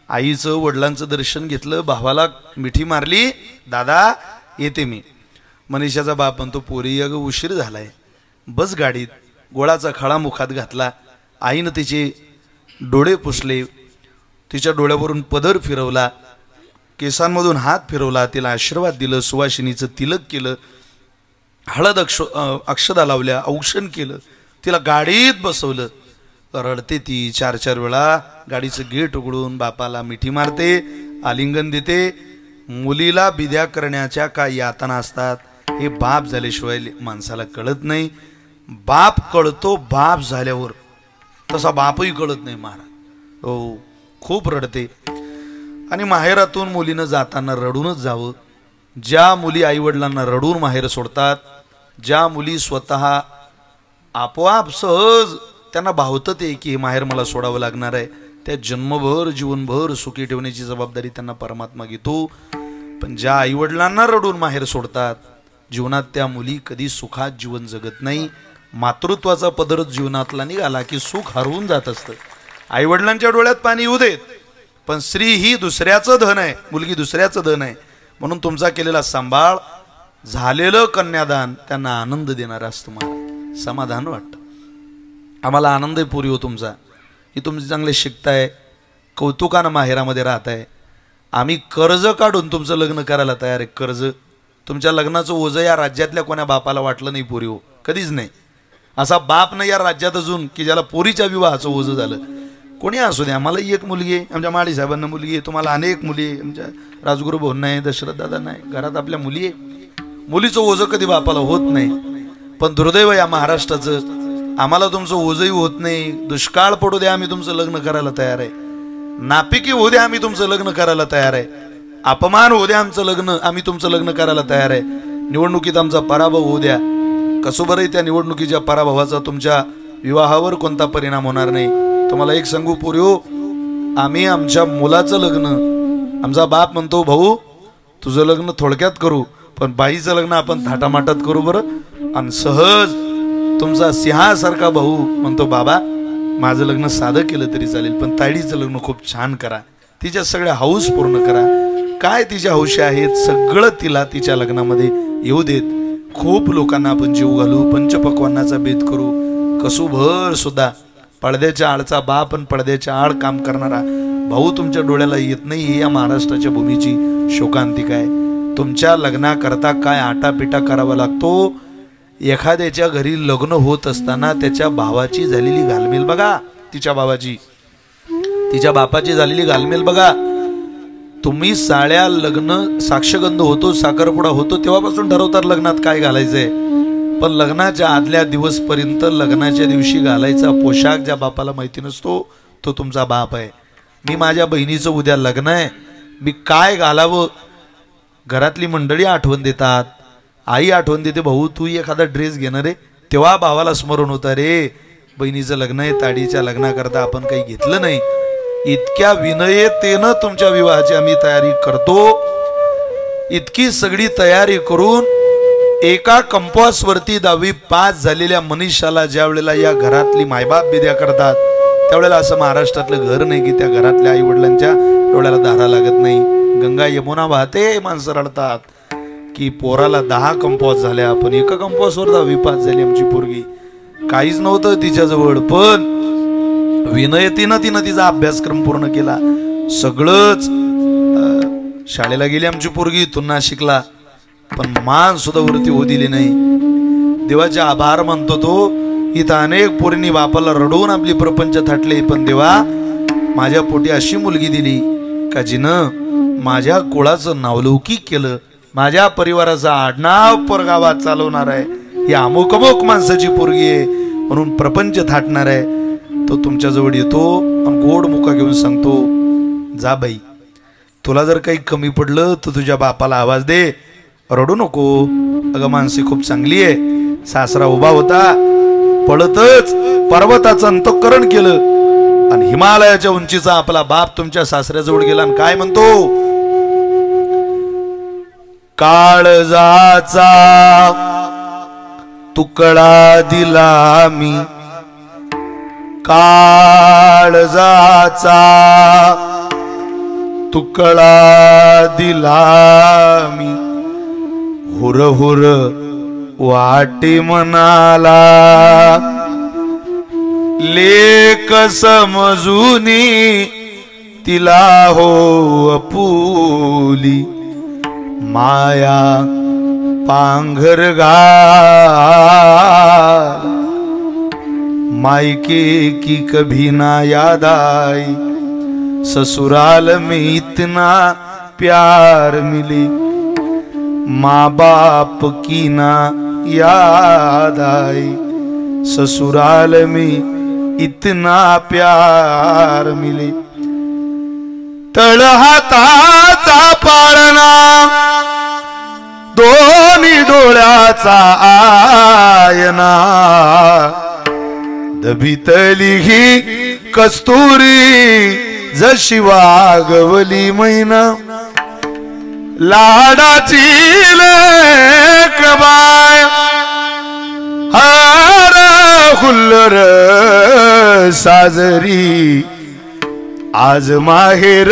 आईचं वडिलांचं दर्शन घेतलं. भावाला मिठी मारली. दादा येते मी. मनीषाचा बाप म्हणतो पोरी अगं उशीर झालाय. बस गाडीत. गोळाचा खळा मुखात घातला. आईनं तिचे डोळे पुसले. तिच्या डोळ्यावरून पदर फिरवला. केसांमधून हात फिरवला. तिला आशीर्वाद दिलं. सुवासिनीचं तिलक केलं. हळद अक्षदा लावल्या. औक्षण केलं. तिला गाडीत बसवलं. रडते ती 4 वेळा. गाडीचं गेट उघडून बापाला मिठी मारते. आलिंगन देते. मुलीला बिद्या करण्याच्या काय यातना असतात हे बाप झाल्याशिवाय माणसाला कळत नाही. बाप कळतो बाप झाल्यावर. तसा बापही कळत नाही महाराज. हो खूप रडते. आणि माहेरातून मुलीनं जाताना रडूनच जावं. ज्या मुली आईवडिलांना रडून माहेर सोडतात ज्या मुली स्वतः आपोआप सहज त्यांना भावतं ते की माहेर मला सोडावं लागणार आहे, त्या जन्मभर जीवनभर सुखी ठेवण्याची जबाबदारी त्यांना परमात्मा घेतो. पण ज्या आईवडिलांना रडून माहेर सोडतात, जीवनात त्या मुली कधी सुखात जीवन जगत नाही. मातृत्वाचा पदर जीवनातला निघाला की सुख हरवून जात असतं. आईवडिलांच्या डोळ्यात पाणी येऊ देत, पण स्त्री ही दुसऱ्याचं धन आहे, मुलगी दुसऱ्याचं धन आहे. म्हणून तुमचा केलेला सांभाळ, झालेलं कन्यादान त्यांना आनंद देणारं असतं. मला समाधान वाटतं. आम्हाला आनंद आहे पुरी हो तुमचा, की तुम्ही चांगले शिकताय, कौतुकानं माहेरामध्ये राहताय. आम्ही कर्ज काढून तुमचं लग्न करायला तयार आहे. कर्ज, तुमच्या लग्नाचं ओझं या राज्यातल्या कोण्या बापाला वाटलं नाही पुरी हो, कधीच नाही. असा बाप नाही या राज्यात अजून की ज्याला पोरीच्या विवाहाचं ओझं झालं. कोणी असू द्या, आम्हाला एक मुलगी आहे, आमच्या माळी साहेबांना मुलगी आहे, तुम्हाला अनेक मुली आहे, आमच्या राजगुरू भाऊंना आहे, दशरथ दादा नाही, घरात आपल्या मुली आहे. मुलीचं ओझं कधी बापाला होत नाही. पण दुर्दैव या महाराष्ट्राचं, आम्हाला तुमचं ओझंही होत नाही. दुष्काळ पडू द्या, आम्ही तुमचं लग्न करायला तयार आहे. नापिकी होऊ द्या, आम्ही तुमचं लग्न करायला तयार आहे. अपमान होऊ द्या आमचं लग्न, आम्ही तुमचं लग्न करायला तयार आहे. निवडणुकीत आमचा पराभव होऊ द्या, कसो बरं त्या निवडणुकीच्या पराभवाचा तुमच्या विवाहावर कोणता परिणाम होणार नाही. तुम्हाला एक सांगू पोरीओ, आम्ही आमच्या मुलाचं लग्न, आमचा बाप म्हणतो भाऊ तुझं लग्न थोडक्यात करू, पण बाईचं लग्न आपण थाटामाटात करू बरं. आणि सहज तुमचा सिंहासारखा भाऊ म्हणतो बाबा माझं लग्न साधं केलं तरी चालेल, पण ताईडीचं लग्न खूप छान करा, तिच्या सगळ्या हौस पूर्ण करा. काय तिच्या हौशी आहेत सगळं तिला तिच्या लग्नामध्ये येऊ देत. खूप लोकांना आपण जीव घालू, पंचपक्वान्नाचा बेत करू. कसुभर सुद्धा पडद्याच्या आडचा बाप आणि पडद्याच्या आड काम करणारा भाऊ तुमच्या डोळ्याला येत नाही. ही या महाराष्ट्राच्या भूमीची शोकांतिका आहे. तुमच्या लग्नाकरता काय आटापिटा करावा लागतो. एखाद्याच्या घरी लग्न होत असताना त्याच्या भावाची झालेली घालमेल बघा, तिच्या भावाची, तिच्या बापाची झालेली घालमेल बघा. तुम्ही साड्या, लग्न, साक्षगंध होतो, साखरपुडा होतो तेव्हापासून ठरवतात लग्नात काय घालायचंय. पण लग्नाच्या आदल्या दिवसपर्यंत लग्नाच्या दिवशी घालायचा पोशाख ज्या बापाला माहिती नसतो तो तुमचा बाप आहे. मी माझ्या बहिणीचं उद्या लग्न आहे, मी काय घालावं, घरातली मंडळी आठवण देतात, आई आठवण देते भाऊ तू एखादा ड्रेस घेणार आहे. तेव्हा भावाला स्मरण होतं रे बहिणीचं लग्न आहे, ताडीच्या लग्नाकरता आपण काही घेतलं नाही. इतक्या विनयतेनं तुमच्या विवाहाची आम्ही तयारी करतो. इतकी सगळी तयारी करून एका कंपास वरती 10वी पास झालेल्या मनीषाला ज्या वेळेला या घरातली मायबाप विद्या करतात त्यावेळेला असं महाराष्ट्रातलं घर नाही की त्या घरातल्या आई वडिलांच्या डोळ्याला धारा लागत नाही. गंगा यमुना वाहते, माणसं रडतात की पोराला 10 कंपास झाल्या, पण एका कंपासवर 10वी पास झाली आमची पोरगी. काहीच नव्हतं तिच्याजवळ, पण विनयतीनं तिनं तिचा अभ्यासक्रम पूर्ण केला. सगळंच शाळेला गेली आमची पोरगी, तुन्हा शिकला, पण मान सुद्धा वरती होऊ दिली नाही. देवाचे आभार मानतो तो. इथं अनेक पोरींनी बापाला रडवून आपली प्रपंच थाटले, पण देवा माझ्या पोटी अशी मुलगी दिली का जिनं माझ्या कुळाचं नावलौकिक केलं, माझ्या परिवाराचा आडनाव परगावात चालवणार आहे. ही अमुक अमुक माणसाची पोरगी आहे म्हणून प्रपंच थाटणार आहे. तो तुमच्या जवळ येतो आणि गोड मुका घेऊन सांगतो जा बाई, तुला जर काही कमी पडलं तर तुझ्या बापाला आवाज दे, रडू नको. अगं माणसे खूप चांगली आहे. सासरा उभा होता, पळतच पर्वताचं अंतःकरण केलं आणि हिमालयाच्या उंचीचा आपला बाप तुमच्या सासऱ्याजवळ गेला आणि काय म्हणतो, काळजाचा तुकडा दिला मी, काळजाचा तुकडा दिला मी, हुर हुर वाटे मनाला, लेक समजूनी तिला हो अपुली, माया पांघर घाल, मायके की कभी ना याद आई, ससुराल में इतना प्यार मिली, माँ बाप की ना याद आई, ससुराल में इतना प्यार मिले. तळहाताचा पाळणा दोन्ही डोळ्याचा आयना दबितली ही कस्तुरी जशी वागवली मैना लाडाची लेकबाय हार हुल्लर साजरी आज माहेर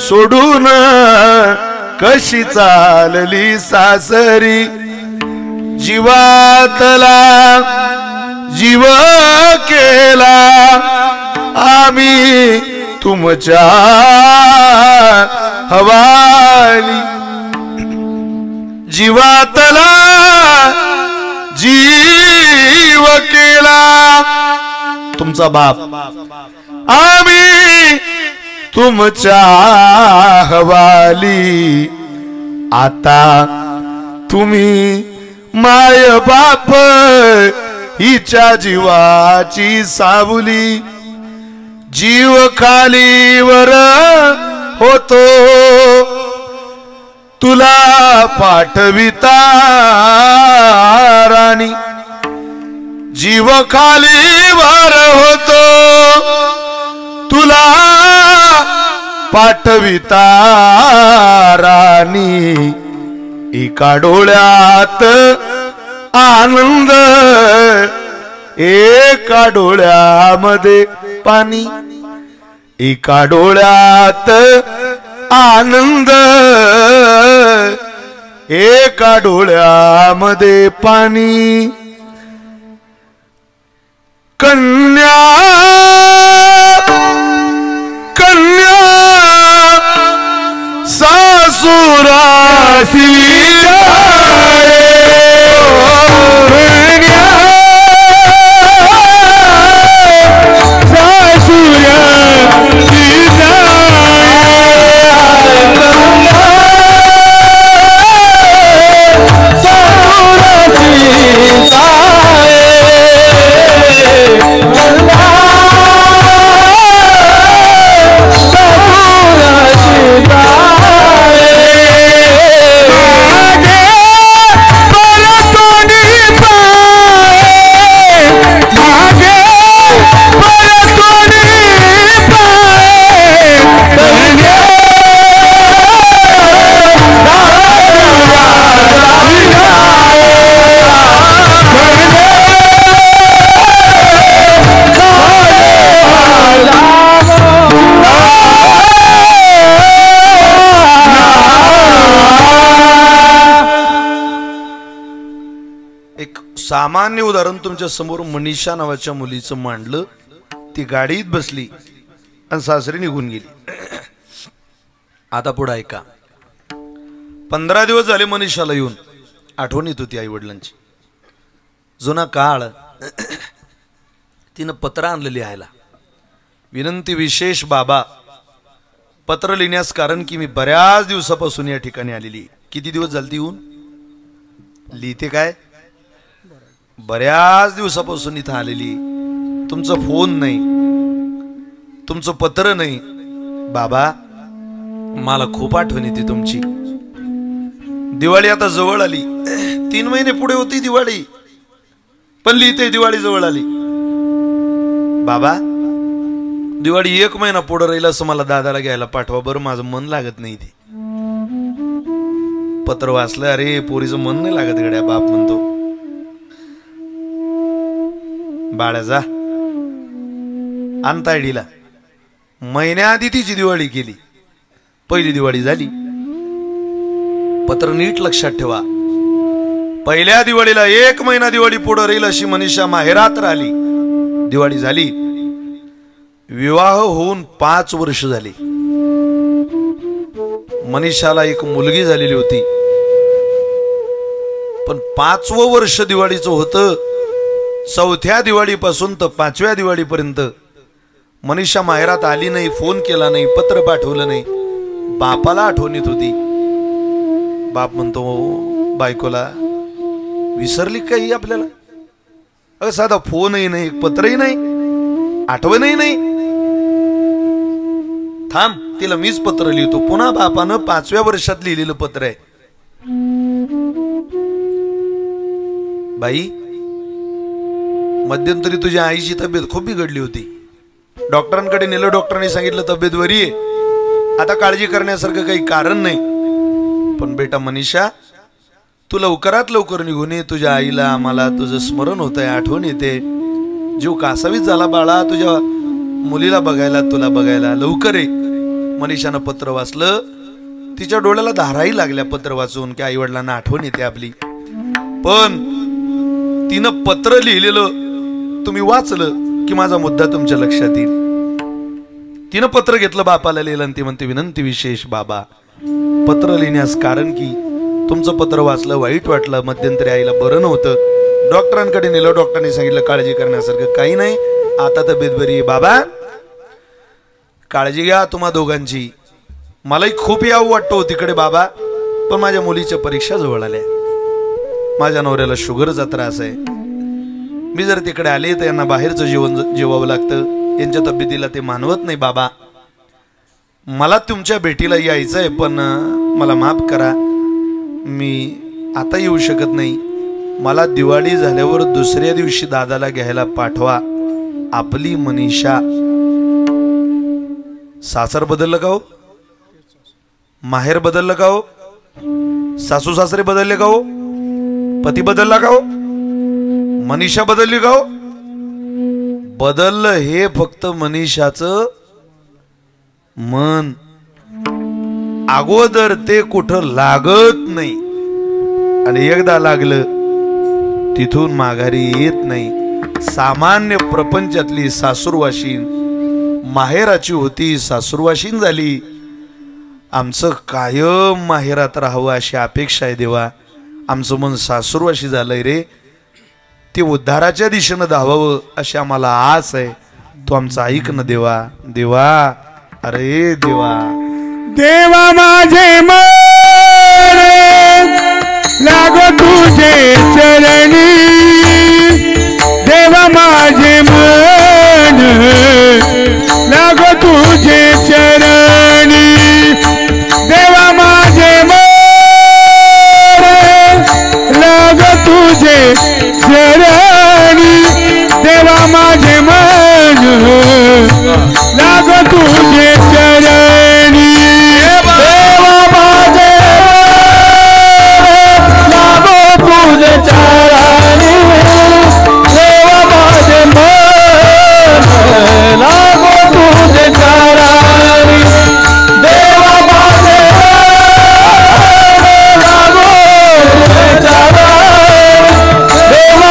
सोडून कशी चालली सासरी जीवातला जीव केला आम्ही तुमच्या हवाली जीवातला जीव केला तुमचा बाप आम्ही तुमच्या हवाली आता तुम्ही माय बाप हिच्या जीवाची सावली जीव खालीवर होतो तुला पाठविता राणी जीव खालीवर होतो तुला पाठविता राणी एका डोळ्यात आनंद एका डोळ्यामध्ये पाणी एका डोळ्यात आनंद एका डोळ्यामध्ये पाणी कन्या कन्या सासुरासी सामान्य उदाहरण तुमच्या समोर मनीषा नावाच्या मुलीचं मांडलं ती गाडीत बसली आणि सासरी निघून गेली आता पुढे ऐका 15 दिवस झाले मनीषाला येऊन आठवण येत होती आई वडिलांची जुना काळ तिनं पत्र आणलं लिहायला विनंती विशेष बाबा पत्र लिहिण्यास कारण की मी बऱ्याच दिवसापासून या ठिकाणी आलेली किती दिवस झाले ती येऊन लिहिते काय बऱ्याच दिवसापासून इथं आलेली तुमचा फोन नाही तुमचं पत्र नाही बाबा मला खूप आठवण येते तुमची दिवाळी आता जवळ आली 3 महिने पुढे होती दिवाळी पण लिहिते दिवाळी जवळ आली बाबा दिवाळी 1 महिना पुढे राहील असं मला दादाला घ्यायला पाठवा बरं माझं मन लागत नाही ते पत्र वाचलं अरे पोरीचं मन नाही लागत गड्या बाप म्हणतो बाळा जा आणतायडीला महिन्याआधी तिची दिवाळी केली पहिली दिवाळी झाली पत्र नीट लक्षात ठेवा पहिल्या दिवाळीला 1 महिना दिवाळी पुढे राहील अशी मनीषा माहेरात राहिली दिवाळी झाली विवाह होऊन 5 वर्ष झाली मनीषाला एक मुलगी झालेली होती पण 5वं वर्ष दिवाळीचं होतं 4थ्या दिवाळीपासून तर 5व्या दिवाळीपर्यंत मनीषा माहेरात आली नाही फोन केला नाही पत्र पाठवलं नाही बापाला आठवण येत होती बाप म्हणतो बायकोला विसरली काही आपल्याला अगं साधा फोनही नाही पत्रही नाही आठवणही नाही थांब तिला मीच पत्र लिहितो पुन्हा बापानं 5व्या वर्षात लिहिलेलं पत्र आहे बाई, मध्यंतरी तुझ्या आईची तब्येत खूप बिघडली होती. डॉक्टरांकडे नेलं. डॉक्टरांनी सांगितलं तब्येत बरी आहे, आता काळजी करण्यासारखं काही कारण नाही. पण बेटा मनीषा, तू लवकरात लवकर निघून ये. तुझ्या आईला आम्हाला तुझं स्मरण होतंय, आठवण येते. जीव कासावीस झाला बाळा तुझ्या मुलीला बघायला, तुला बघायला. लवकर ये. मनीषानं पत्र वाचलं. तिच्या डोळ्याला धाराही लागल्या पत्र वाचून की आई वडिलांना आठवण येते आपली. पण तिनं पत्र लिहिलेलं तुम्ही वाचलं की माझा मुद्दा तुमच्या लक्षात येईल. तिनं पत्र घेतलं, बापाला लिहिलं आणि ती म्हणते, विनंती विशेष बाबा, पत्र लिहिण्यास कारण की तुमचं पत्र वाचलं, वाईट वाटलं. मध्यंतरी आईला बरं नव्हतं, डॉक्टरांकडे नेलं. डॉक्टरांनी सांगितलं काळजी करण्यासारखं काही नाही, आता तब्येत बरी आहे. बाबा काळजी घ्या तुम्हा दोघांची. मलाही खूप यावं वाटतो तिकडे बाबा, पण माझ्या मुलीच्या परीक्षा जवळ आल्या. माझ्या नवऱ्याला शुगरचा त्रास आहे. मी जर तिकडे आले तर यांना बाहेरचं जेवण जेवावं लागतं. यांच्या तब्येतीला ते मानवत नाही. बाबा मला तुमच्या भेटीला यायचं आहे, पण मला माफ करा, मी आता येऊ शकत नाही. मला दिवाळी झाल्यावर दुसऱ्या दिवशी दादाला घ्यायला पाठवा. आपली मनीषा. सासर बदललं का हो? माहेर बदललं का हो? सासू सासरे बदलले का हो? पती बदलला का हो? मनीषा बदलली का हो? बदललं हे फक्त मनीषाचं मन. अगोदर ते कुठं लागत नाही आणि एकदा लागलं तिथून माघारी येत नाही. सामान्य प्रपंचातली सासूरवाशीन माहेराची होती, सासूरवाशीन झाली. आमचं कायम माहेरात राहावं अशी अपेक्षा आहे देवा. आमचं मन सासूरवाशी झालंय रे, ते उद्धाराच्या दिशेनं धावावं अशी आम्हाला आस आहे. तू आमचं ऐक ना देवा. देवा, अरे देवा. देवा माझे मन लागो तुझे चरणी. देवा माझे मन लागो तुझे चरणी. देवा माझे मन लागो तुझे चरणी. देवा माझे मन लागो तुझे चरणी. देवा माझे लागो तुझे चरणी. देवा माझे मन लागो तुझे चरणी. देवा माझे लागो तुझे चरणी. देवा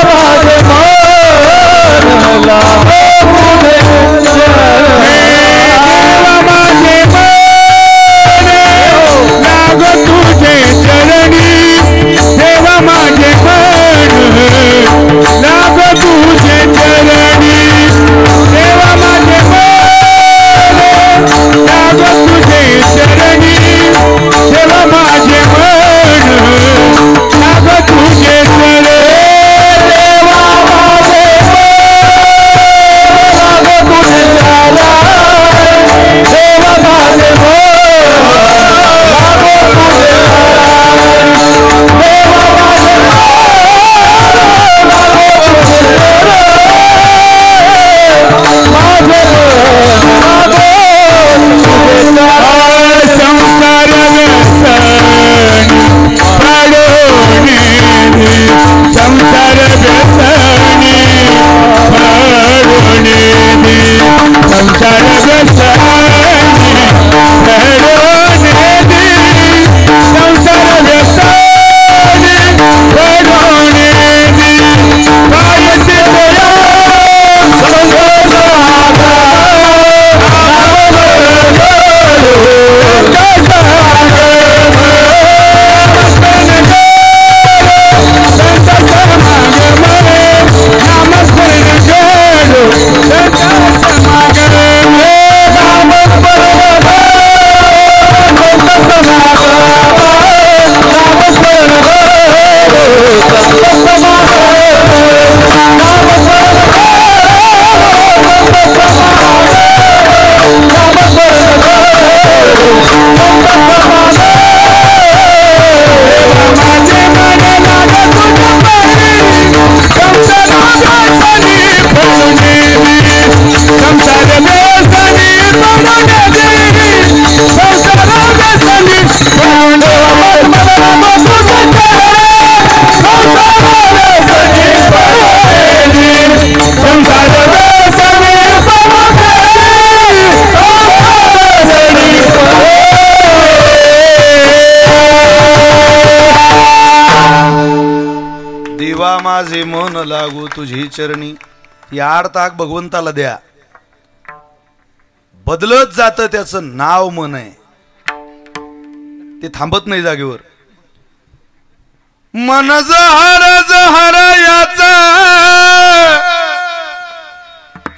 माझे मन लागू तुझी चरणी. या अर्थाक भगवंताला द्या. बदलत जात त्याचं नाव मन आहे, ते थांबत नाही जागेवर. मन जहर याचा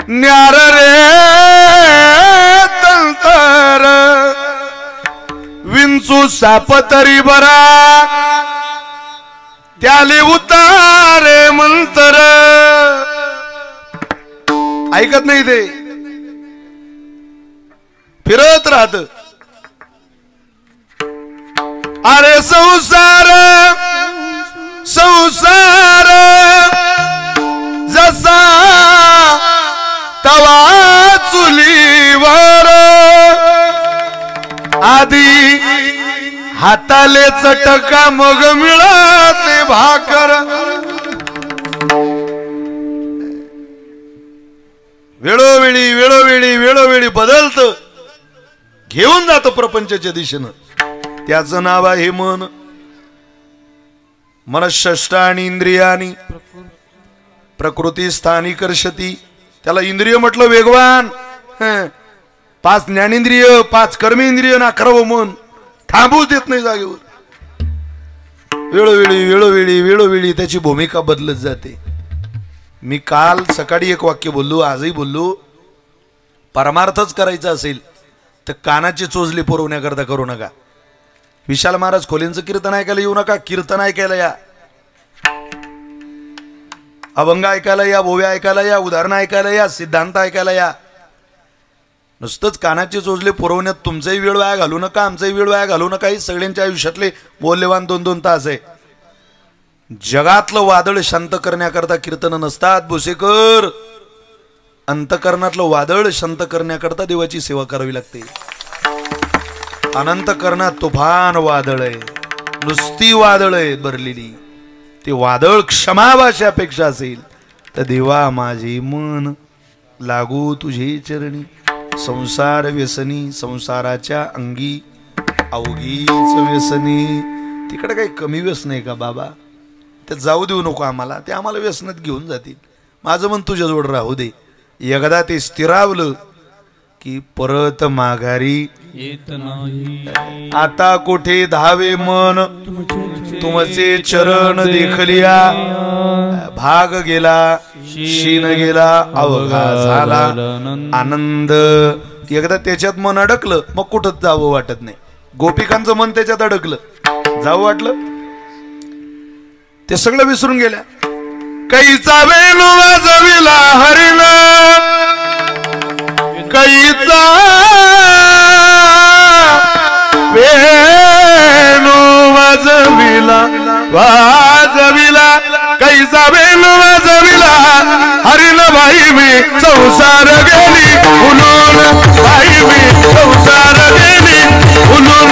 न्यार रे तंतर विंचू साप तरी बरा त्याले उतारे मंतर. ऐकत नाही ते, फिरत राहत. अरे संसार संसार जसा तवा चुलीवर आधी हाताले चटका मग मिळते भाकर. वेळोवेळी वेळोवेळी वेळोवेळी बदलत, घेऊन जातो प्रपंचाच्या दिशेनं. त्याचं नाव आहे मन. मनःषष्ठानी इंद्रियानी प्रकृती स्थानी कर्षती. त्याला इंद्रिय म्हटलं वेगवान. 5 ज्ञानेंद्रिय 5 कर्मेंद्रिय ना खरं मन थांबूच देत नाही जागेवर. वेळोवेळी वेळोवेळी वेळोवेळी त्याची भूमिका बदलत जाते. मी काल सकाळी एक वाक्य बोललो, आजही बोललो. परमार्थच करायचा असेल तर कानाची चोचली पुरवण्याकरता करू नका. विशाल महाराज खोलेंचं कीर्तन ऐकायला येऊ नका. कीर्तन ऐकायला या, अभंग ऐकायला या, ओव्या ऐकायला या, उदाहरणं ऐकायला या, सिद्धांत ऐकायला या. नुसतंच कानाची चोचले पुरवण्यात तुमचाही वेळ वाया घालू नका, आमचाही वेळ वाया घालू नका. ही सगळ्यांच्या आयुष्यातले मौल्यवान 2-2 तास आहे. जगातलं वादळ शांत करण्याकरता कीर्तन नसतात भुसेकर. अंतकरणातलं वादळ शांत करण्याकरता देवाची सेवा करावी लागते. अनंतकरणात तुफान वादळ आहे, नुसती वादळ आहे भरलेली. ते वादळ क्षमाभाषापेक्षा असेल तर देवा माझे मन लागू तुझे चरणी. संसार व्यसनी, संसाराच्या अंगी अवघीच व्यसनी. तिकडे काही कमी व्यसन आहे का बाबा? ते जाऊ देऊ नको आम्हाला, ते आम्हाला व्यसनात घेऊन जातील. माझं मन तुझ्याजवळ राहू दे. एकदा ते स्थिरावलं की परत माघारी येत नाही. आता कुठे धावे मन तुमचे चरण देखलिया. भाग गेला शीन गेला अवघा झाला आनंद. एकदा त्याच्यात मन अडकलं मग कुठं जावं वाटत नाही. गोपिकांचं मन त्याच्यात अडकलं, जावं वाटलं ते सगळं विसरून गेल्या. कैचा वेणू वाजविला हरिला, कैचा वेणू वाजविला वाजविला, कैचा वेणू वाजविला हरिल बाई मी संसार गेली उलून. बाई मी संसार गेली उलून.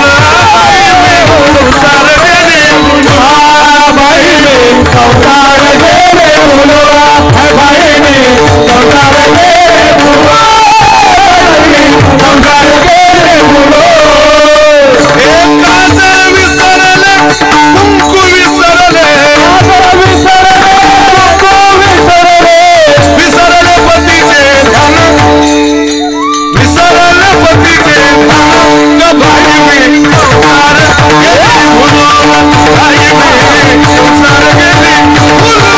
बाई मी संसार गेली बाई मी संसार गेले उलून. बाई मी संसार गेले संसार गेले उलून. एकाच विसरले कुंकू विसरले, विसरले पतीचे ध्यान, विसरले पतीचे ध्यान. बाई मी संसार गेली उलून. बाई मी संसार गेली उलून.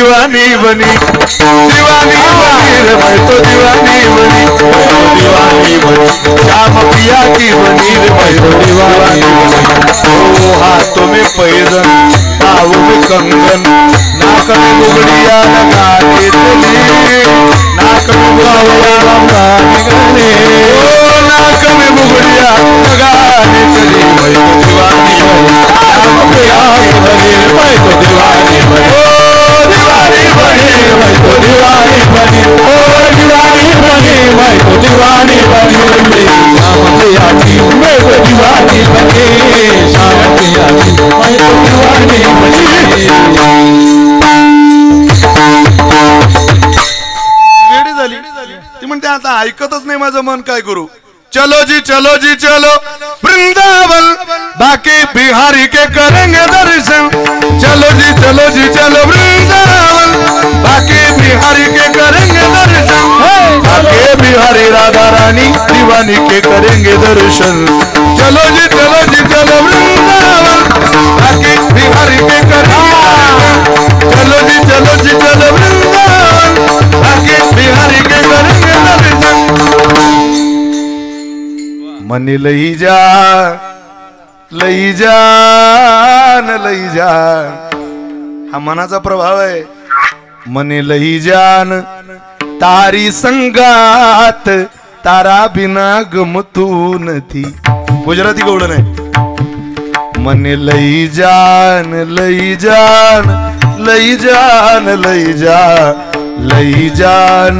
दीवानी बनी रे मैं तो दीवानी बनी श्याम पिया की बनी रे मैं तो दीवानी बनी ओ हाथों में पैजन पाँव में कंगन नाक में बुगड़िया लगाने चली नाक में बुगड़िया लगाने चली ओ नाक में बुगड़िया लगाने चली मैं तो दीवानी बनी श्याम पिया की बनी रे मैं तो दीवानी बनी ओ दीवानी बनी मैं तो दीवानी बनी ओ दीवानी बनी मैं तो दीवानी बनी श्याम पिया की मैं तो दीवानी बनी श्याम पिया की मैं तो दीवानी बनी रेडी झाली ती म्हणते आता ऐकतच नाही माझं मन काय करू चलो जी चलो वृंदावन बाकी बिहारी के करेंगे दर्शन चलो जी चलो वृंदावन बाकी बिहारी के करेंगे दर्शन बाकी बिहारी राधा रानी दीवानी के करेंगे दर्शन चलो जी चलो वृंदावन बाकी बिहारी के करेंगे चलो जी चलो वृंदावन बाकी बिहारी के करेंगे दर्शन मनी लई जा हा मनाचा प्रभाव आहे मनी लई जान तारी संगात तारा बिना गमतू नथी गुजराती गवळण आहे मनी लई जान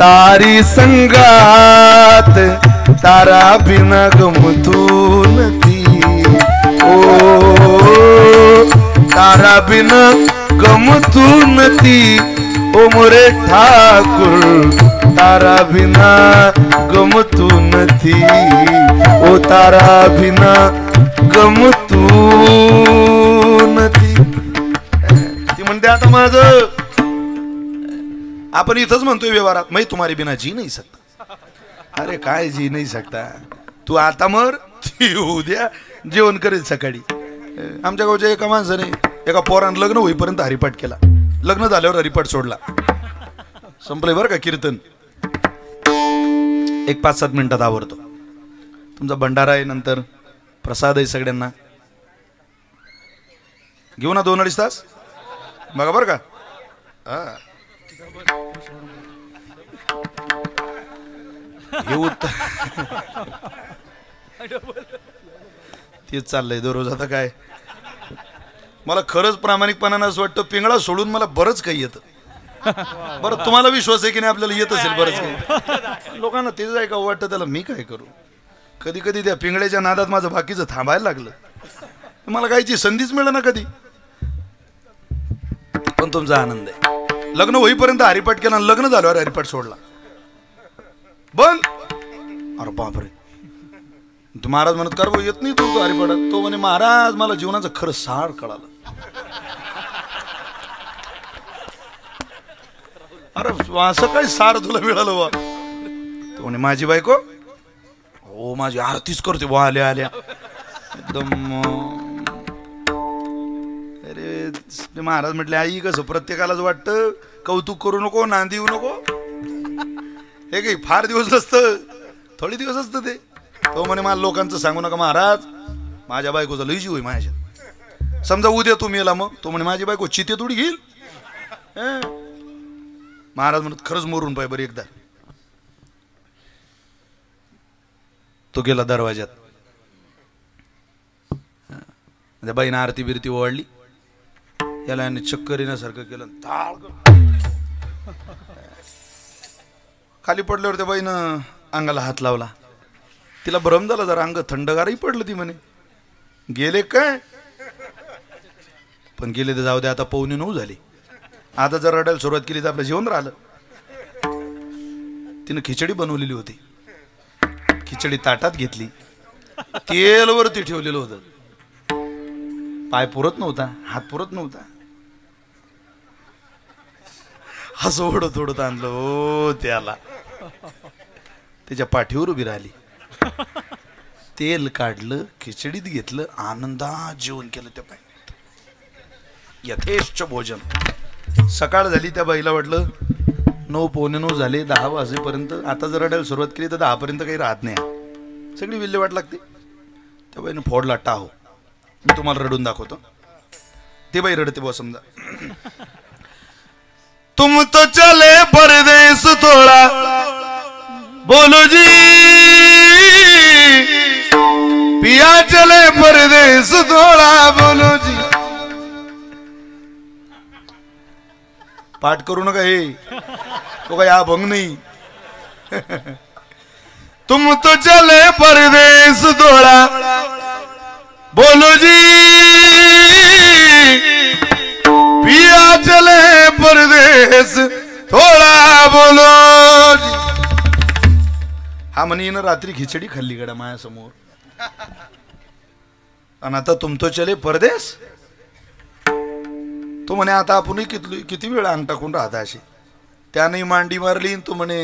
तारी संगात तारा बिना गमतू नथी ओ तारा बिना गमतू नथी ओ मोरे ठाकुर तारा बिना गमतू नथी ओ तारा बिना गमतू नथी ती म्हणते आता माझं आपण इथंच म्हणतोय व्यवहारात मैं तुम्हारे बिना जी नहीं सकता अरे काय जी नाही सकता तू आता मर ती उद्या जेवण करेल सकाळी आमच्या गावच्या एका माणसाने एका पोरानं लग्न होईपर्यंत हरिपाठ केला लग्न झाल्यावर हरिपाठ सोडला संपले बरं का कीर्तन एक 5-7 मिनिटात आवरतो तुमचा भंडारा आहे नंतर प्रसाद आहे सगळ्यांना घेऊ ना 2-2.5 तास बघा बरं का तेच चाललंय दररोज आता काय मला खरंच प्रामाणिकपणानं असं वाटतं पिंगळा सोडून मला बरंच काही येतं बरं तुम्हाला विश्वास आहे की नाही आपल्याला येत असेल बरंच काही लोकांना तेच आहे का वाटतं त्याला मी काय करू कधी कधी त्या पिंगळ्याच्या नादात माझं बाकीचं थांबायला लागलं मला कायची संधीच मिळेल ना कधी पण तुमचा आनंद आहे लग्न होईपर्यंत हरिपाठ केला लग्न झाल्यावर हरिपाठ सोडला बंद अरे बापरे तू महाराज म्हणत कर येत नाही तू हरिपाठात तो म्हणे महाराज मला जीवनाचं खरं सार कळालं अरे असं काय सार तुला मिळालं बा तो म्हणे माझी बायको हो माझी आरतीच करते वा आल्या आल्या एकदम अरे महाराज म्हटले आई कसं प्रत्येकालाच वाटतं कौतुक करू नको नांदी येऊ नको हे काही फार दिवस नसतं थोडे दिवस असतं ते तो म्हणे मला लोकांचं सांगू नका महाराज माझ्या बायकोचा लय जीव आहे माझ्या समजा उद्या तुम्ही येला मग तो म्हणे माझी बायको चिते थोडी घेईल महाराज म्हणत खरंच मरून पाय बरं एकदा तो गेला दरवाज्यात त्या बाईनं आरती बिरती ओवाळली याला याने चक्कर येण्यासारखं केलं खाली पडल्यावर त्या बाईनं अंगाला हात लावला तिला भ्रम झाला जरा अंग थंडगारही पडलं ती म्हणे गेले काय पण गेले तर जाऊ दे आता 8:45 झाली आता जर रडायला सुरुवात केली तर आपलं जेवण राहिलं तिनं खिचडी बनवलेली होती खिचडी ताटात घेतली तेलवरती ठेवलेलं होतं पाय पुरत नव्हता हात पुरत नव्हता असं ओढत ओढत आणलं ओ त्याला त्याच्या पाठीवर उभी राहिली तेल काढलं खिचडीत घेतलं आनंदात जेवण केलं त्या पाहिजे यथेष्ट भोजन सकाळ झाली, त्या बाईला वाटलं 9:15 झाले, 10 वाजेपर्यंत आता जर रडायला सुरुवात केली तर 10 पर्यंत काही राहत नाही, सगळी विल्हेवाट लागते. त्या बाईनं फोडला टाहो. मी तुम्हाला रडून दाखवतो. ते बाई रडते बुवा समजा. तुम तो चले परदेस थोड़ा बोलो जी, पिया चले परदेस थोड़ा बोलो जी. पाठ करू नका हे, तो काही अभंग नाही. तुम तो चले परदेस थोड़ा बोलो जी, पिया चले परदेस थोड़ा बोलो जी. हा म्हणीनं रात्री खिचडी खाल्ली गड्या माझ्यासमोर. आणि आता तुम तो चले परदेस. तो म्हणे आता आपण किती वेळ अंग टाकून राहता अशी. त्याने मांडी मारली. तो म्हणे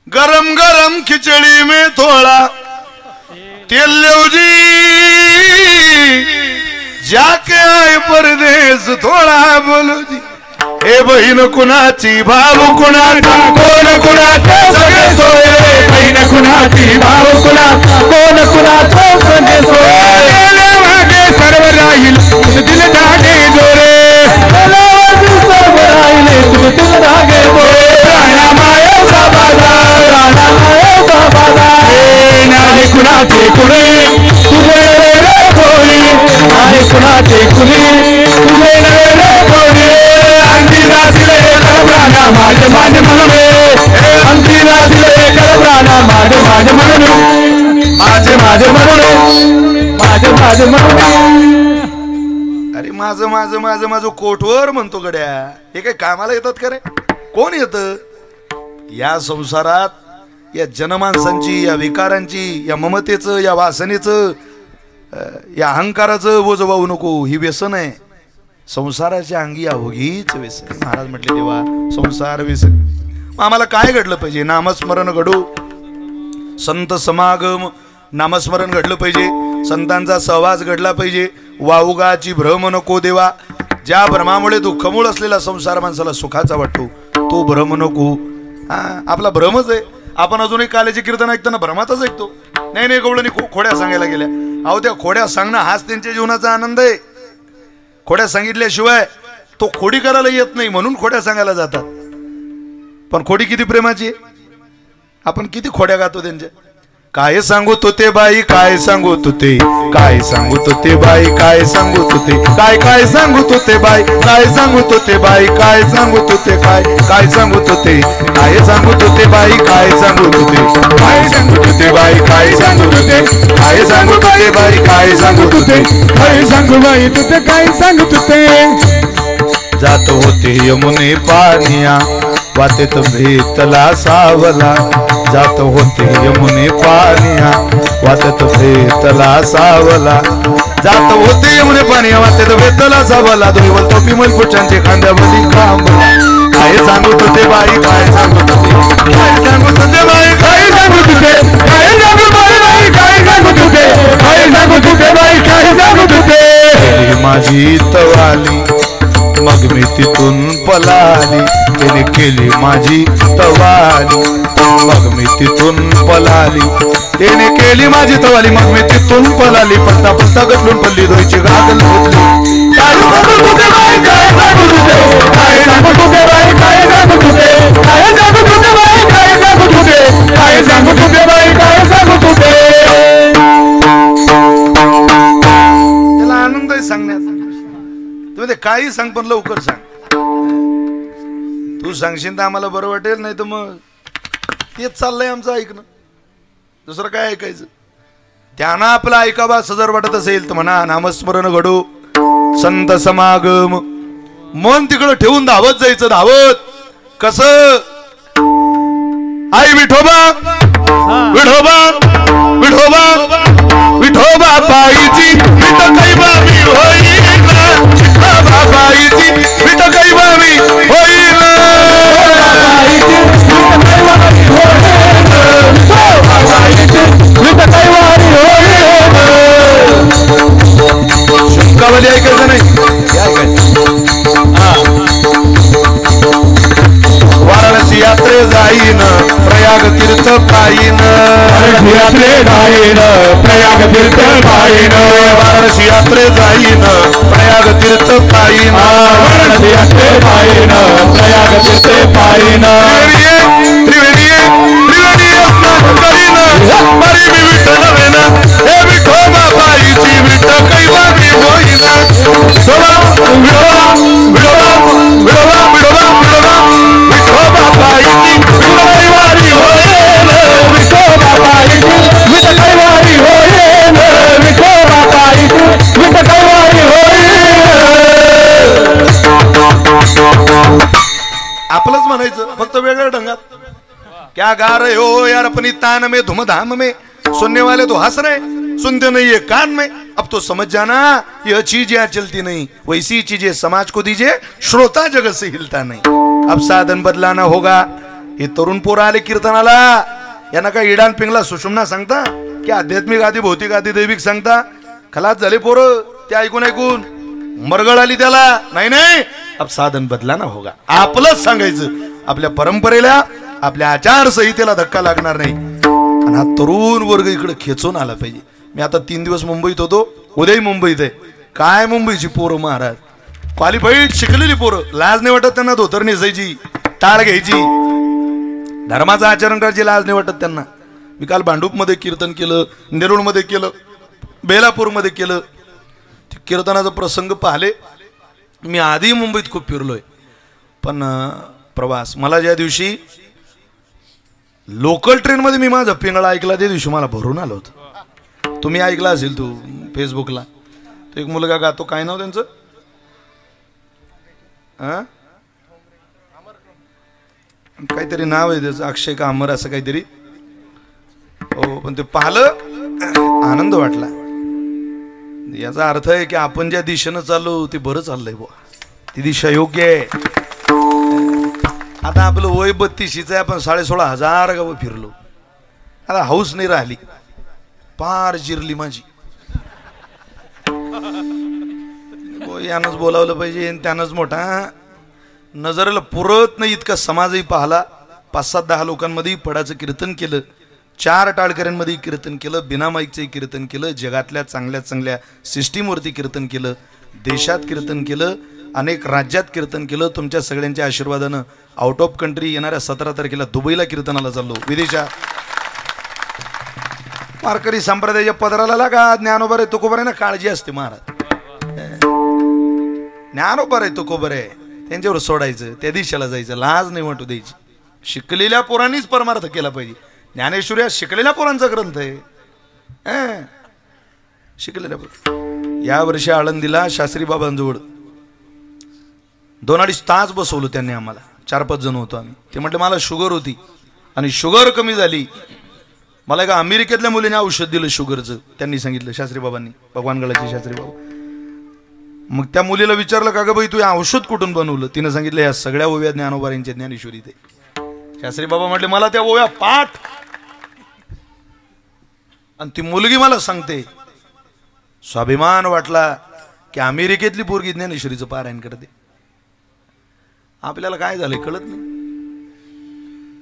गरम गरम खिचडी में थोड़ा तेल लो जी, जाके आए परदेस थोड़ा बोलो जी. हे बहीण कुणाची भाऊ कुणाचा, कोण कुणाचा सगळे सोय. बहीण कुणाची भाऊ कुणाचा, कोण कुणाचा सगळे सोय. मागे सर्व राहील दिल धागे दोरे, सर्व राहील दिल धागे दोरे. राणा मायाचा बाजार, राणा मायाचा बाजार. नाही कुणाचे कुणी तुझे रे कोणी, नाही कुणाचे कुणी तुझे रे कोणी. अंती रासिले कलब्राना माझे माझे म्हणून, अंती रासिले कलब्राना माझे माझे म्हणून, माझे माझे म्हणून, माझे माझे म्हणून. अरे माझं माझं माझं माझं कोटवर म्हणतो गड्या. हे काय कामाला येतात का रे? कोण येतं या संसारात? या जनमानसांची, या विकारांची, या ममतेचं, या वासनेचं, या अहंकाराचं ओझं वाहू नको. ही व्यसन आहे संसाराच्या अंगी, अवघीच व्यसन. महाराज म्हटले देवा संसार व्यसन. आम्हाला काय घडलं पाहिजे? नामस्मरण घडू, संत समागम, नामस्मरण घडलं पाहिजे, संतांचा सहवास घडला पाहिजे. वाऊगाची भ्रम नको देवा. ज्या भ्रमामुळे दुःखमूळ असलेला संसार माणसाला सुखाचा वाटतो तो भ्रम नको. आपला भ्रमच आहे. आपण अजूनही काल्याचे कीर्तन ऐकताना भ्रमातच ऐकतो. नाही नाही गवळणी खोड्या सांगायला गेल्या. अहो त्या खोड्या सांगणं हाच त्यांच्या जीवनाचा आनंद आहे. खोड्या सांगितल्याशिवाय तो खोडी करायला येत नाही म्हणून खोड्या सांगायला जातात. पण खोडी किती प्रेमाची आहे. आपण किती खोड्या गातो त्यांच्या. काय सांगू तो ते बाई, काय सांगू तो ते, काय सांगू तो ते बाई, काय सांगू तो ते, काय काय सांगू तो ते बाई, काय सांगू तो ते बाई, काय सांगू तो ते, काय काय सांगू तो ते, काय सांगू तो ते बाई, काय सांगू तो ते, काय सांगू तो ते बाई, काय सांगू तो ते, काय सांगू तो ते बाई, काय सांगू तो ते, काय सांगू बाई तो ते, काय सांगू तो ते. जात होते यमुने पानिया वाटेत भेटला सावला. जात होते यमुने पानिया वाटेत भेटला सावला. जात होते यमुने पानिया वाटेत भेटला सावला. दोन टोपी मलपुच्छांचे खांद्यावरती खांबला. काय सांगू तुझे बाई, काय सांगू तुझे, काय सांगू तुझे बाई, काय सांगू तुझे, काय सांगू बाई, काय सांगू तुझे, काय सांगू तुझे बाई, काय सांगू तुझे. माझी तवाली मग मी तिथून पलाली. तिने केली माझी तवाली मग मी तिथून पलाली. तिने केली माझी तवाली मग मी तिथून पलाली. पत्ता पत्ता गटलून पल्ली धुईची गागल होतली. काय सांगू तुझे बाई, काय सांगू तुझे, काय सांगू तुझे बाई, काय सांगू तुझे, काय सांगू तुझे बाई, काय सांगू तुझे, काय सांगू तुझे बाई, काय सांगू तुझे. त्याला आनंद आहे सांगण्यात. तुम्ही काही सांग पण लवकर सांग. तू सांगशील तर आम्हाला बरं वाटेल, नाही तर मग तेच चाललंय आमचं ऐकणं. दुसरं काय ऐकायचं? त्यांना आपलं ऐकावा असं जर वाटत असेल तर म्हणा नामस्मरण घडू, संत समागम. मन तिकडं ठेवून धावत जायचं. धावत कसं? आई विठोबा विठोबा विठोबा विठोबा पायीची विठ कैवा मी होईल. विठोबा पायीची विठ कैवा मी होईल. शुंकावली ऐकायचं नाही. हा जाईन प्रयाग तीर्थ पायीन वाराणसी यात्रे जाईन प्रयाग तीर्थ पायीन वाराणसी यात्रे जाईन प्रयाग तीर्थ पायीन वाराणसी यात्रे जाईन प्रयाग तीर्थ पायीन त्रिवेणी स्नान करीन मरी मी विठ्ठल वेना हे विठोबा बाईची विठ कैवारी होईन विठोबा विठोबा विठोबा विठोबा विठोबा विठोबा विठोबा बाईची कैवारी होईन विठोबा बाईची विठ कैवारी होईन विठोबा बाईची विठ कैवारी होईन आपलंच म्हणायचं फक्त वेगळ्या ढंगात क्या गा रहे हो यार अपनी तान में धूमधाम में सुनने वाले तो हंस रहे सुनते नहीं है कान में अब तो समझ जाना यह चीज यहाँ चलती नहीं वैसी चीजें समाज को दीजिए श्रोता जगत से हिलता नहीं अब साधन बदलाना होगा हे तरुण पोरं आले कीर्तनाला यांना काय इडान पिंगला सुषुम्ना सांगता की आध्यात्मिक आधी भौतिक आधी दैविक सांगता खलास झाले पोरं ते ऐकून ऐकून मरगळ आली त्याला नाही नाही अब साधन बदलाना होगा आपलंच सांगायचं आपल्या परंपरेला आपल्या आचारसंहितेला धक्का लागणार नाही आणि हा तरुण वर्ग इकडे खेचून आला पाहिजे मी आता 3 दिवस मुंबईत होतो उद्याही मुंबईत आहे काय मुंबईची पोरं महाराज क्वालिफाईड शिकलेली पोरं लाज नाही वाटत त्यांना धोतर नेसायची टाळ घ्यायची धर्माचं आचरण करायची लाज नाही वाटत त्यांना मी काल भांडूपमध्ये कीर्तन केलं नेरुळमध्ये केलं बेलापूरमध्ये केलं कीर्तनाचा प्रसंग पाहिले मी आधी मुंबईत खूप फिरलोय पण प्रवास मला ज्या दिवशी लोकल ट्रेन मध्ये मी माझा पिंगळा ऐकला त्या दिवशी मला भरून आलं होतं तुम्ही ऐकला असेल तू फेसबुकला तो एक मुलगा गातो काय नाव त्यांचं काहीतरी नाव आहे त्याचं अक्षय का अमर असं काहीतरी हो पण ते पाहिलं आनंद वाटला याचा अर्थ आहे की आपण ज्या दिशेनं चाललो ते बरं चाललंय बुवा ती दिशा योग्य आहे आता आपलं वय 32चं आहे आपण 16,500 गावं फिरलो आता हौस नाही राहिली पार जिरली माझी यानंच बोलावलं पाहिजे त्यानंच मोठा नजरेला पुरत नाही इतका समाजही पाहला 5-7-10 लोकांमध्ये पडाचं कीर्तन केलं 4 टाळकऱ्यांमध्ये कीर्तन केलं बिना माईकचंही कीर्तन केलं जगातल्या चांगल्या चांगल्या सिस्टीमवरती कीर्तन केलं देशात कीर्तन केलं अनेक राज्यात कीर्तन केलं तुमच्या सगळ्यांच्या आशीर्वादानं आउट ऑफ कंट्री येणाऱ्या 17 तारखेला दुबईला कीर्तनाला चाललो विदेशात वारकरी संप्रदायाच्या पदराला लागा ज्ञानोबा रे तुकोबर आहे ना काळजी असते महाराज ज्ञानोबा रे तुकोबर आहे त्यांच्यावर सोडायचं त्या दिशेला जायचं लाज नाही वाटू द्यायची शिकलेल्या पोरांनीच परमार्थ केला पाहिजे ज्ञानेश्वरी शिकलेल्या पोरांचा ग्रंथ आहे शिकलेल्या पोर या वर्षी आळंदीला शास्त्री बाबांजवळ 2-2.5 तास बसवलं त्यांनी आम्हाला 4-5 जण होतो आम्ही ते म्हटले मला शुगर होती आणि शुगर कमी झाली मला एका अमेरिकेतल्या मुलीने औषध दिलं शुगरचं त्यांनी सांगितलं शास्त्री बाबांनी भगवानगडाचे शास्त्री बाबा मग त्या मुलीला विचारलं का ग बाई तू हे औषध कुठून बनवलं तिने सांगितलं या सगळ्या ओव्या ज्ञानोबा यांच्या ज्ञानेश्वरी ते शास्त्री बाबा म्हटले मला त्या ओव्या पाठ आणि ती मुलगी मला सांगते स्वाभिमान वाटला की अमेरिकेतली पोरगी ज्ञानेश्वरीचं पारायण करते आपल्याला काय झालंय कळत नाही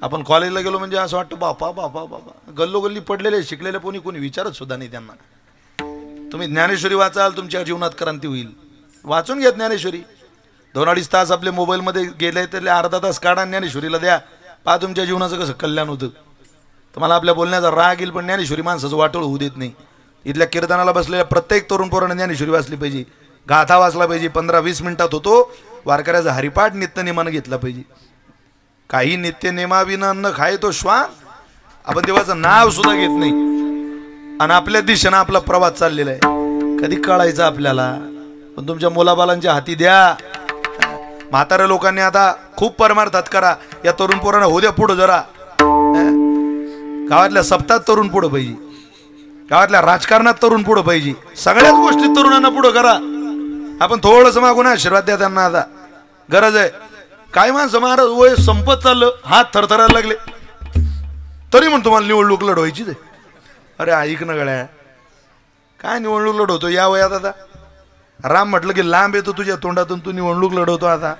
आपण कॉलेजला गेलो म्हणजे असं वाटतं बापा बापा बापा गल्लोगल्ली पडलेले शिकलेले कोणी विचारत सुद्धा नाही त्यांना तुम्ही ज्ञानेश्वरी वाचाल तुमच्या जीवनात क्रांती होईल वाचून घ्या ज्ञानेश्वरी 2-2.5 तास आपले मोबाईलमध्ये गेले तर अर्धा तास काढा ज्ञानेश्वरीला द्या पहा तुमच्या जीवनाचं कसं कल्याण होतं तुम्हाला आपल्या बोलण्याचा राग येईल पण ज्ञानेश्वरी माणसाचं वाटोळ होऊ देत नाही इथल्या कीर्तनाला बसलेल्या प्रत्येक तरुण पोराने ज्ञानेश्वरी वाचली पाहिजे गाथा वाचला पाहिजे 15-20 मिनिटात होतो वारकऱ्याचा हरिपाठ नित्यनेमानं घेतला पाहिजे काही नित्यनेमाविना न खाय तो श्वान आपण देवाचं नाव सुद्धा घेत नाही आणि आपल्या दिशेनं आपला प्रवास चाललेला आहे कधी कळायचं आपल्याला पण तुमच्या मुलाबालांच्या हाती द्या म्हाताऱ्या लोकांनी आता खूप परमार्थात करा या तरुण पोरांना होऊ द्या पुढं जरा गावातल्या सप्ताहात तरुण पुढं पाहिजे गावातल्या राजकारणात तरुण पुढं पाहिजे सगळ्याच गोष्टीत तरुणांना पुढं करा आपण थोडंसं मागून आशीर्वाद द्या त्यांना आता गरज आहे काय माणसं महाराज वय संपत चाललं हात थरथरायला लागले तरी म्हणून तुम्हाला निवडणूक लढवायचीच आहे अरे ऐक ना गड्या काय निवडणूक लढवतो या वयात आता राम म्हटलं की लांब येतो तुझ्या तोंडातून तू निवडणूक लढवतो आता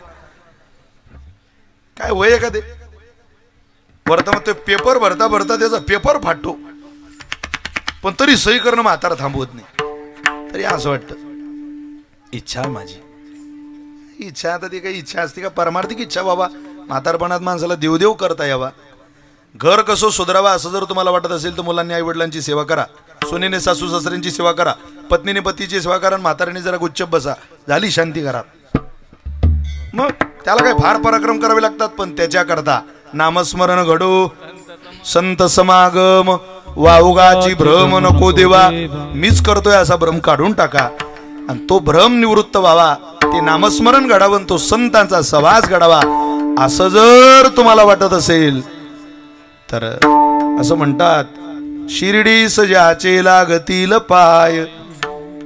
काय वय आहे का ते वर्तमान ते पेपर भरता भरता त्याचा पेपर फाटतो, पण तरी सही करणं म्हातारा थांबवत नाही. तरी असं वाटतं इच्छा आहे माझी, इच्छा आता ती काही इच्छा असते का परमार्थिक इच्छा बाबा, म्हातारपणात माणसाला देवदेव करता यावा, घर कसं सुधारावा असं जर तुम्हाला वाटत असेल तर मुलांनी आई वडिलांची सेवा करा, सुनेने सासू सासऱ्यांची सेवा करा, पत्नीने पतीची सेवा करा, म्हाताऱ्याने जरा गुच्चप बसा, झाली शांती घरात. मग त्याला काही फार पराक्रम करावे लागतात, पण त्याच्याकरता नामस्मरण घडो, संत समागम, वाउगाची भ्रम नको देवा, मीच करतोय असा भ्रम काढून टाका आणि तो भ्रम निवृत्त व्हावा, ते नामस्मरण घडावं, तो संतांचा सहवास घडावा असं जर तुम्हाला वाटत असेल तर असं म्हणतात, शिर्डीस ज्याचे लागतील पाय,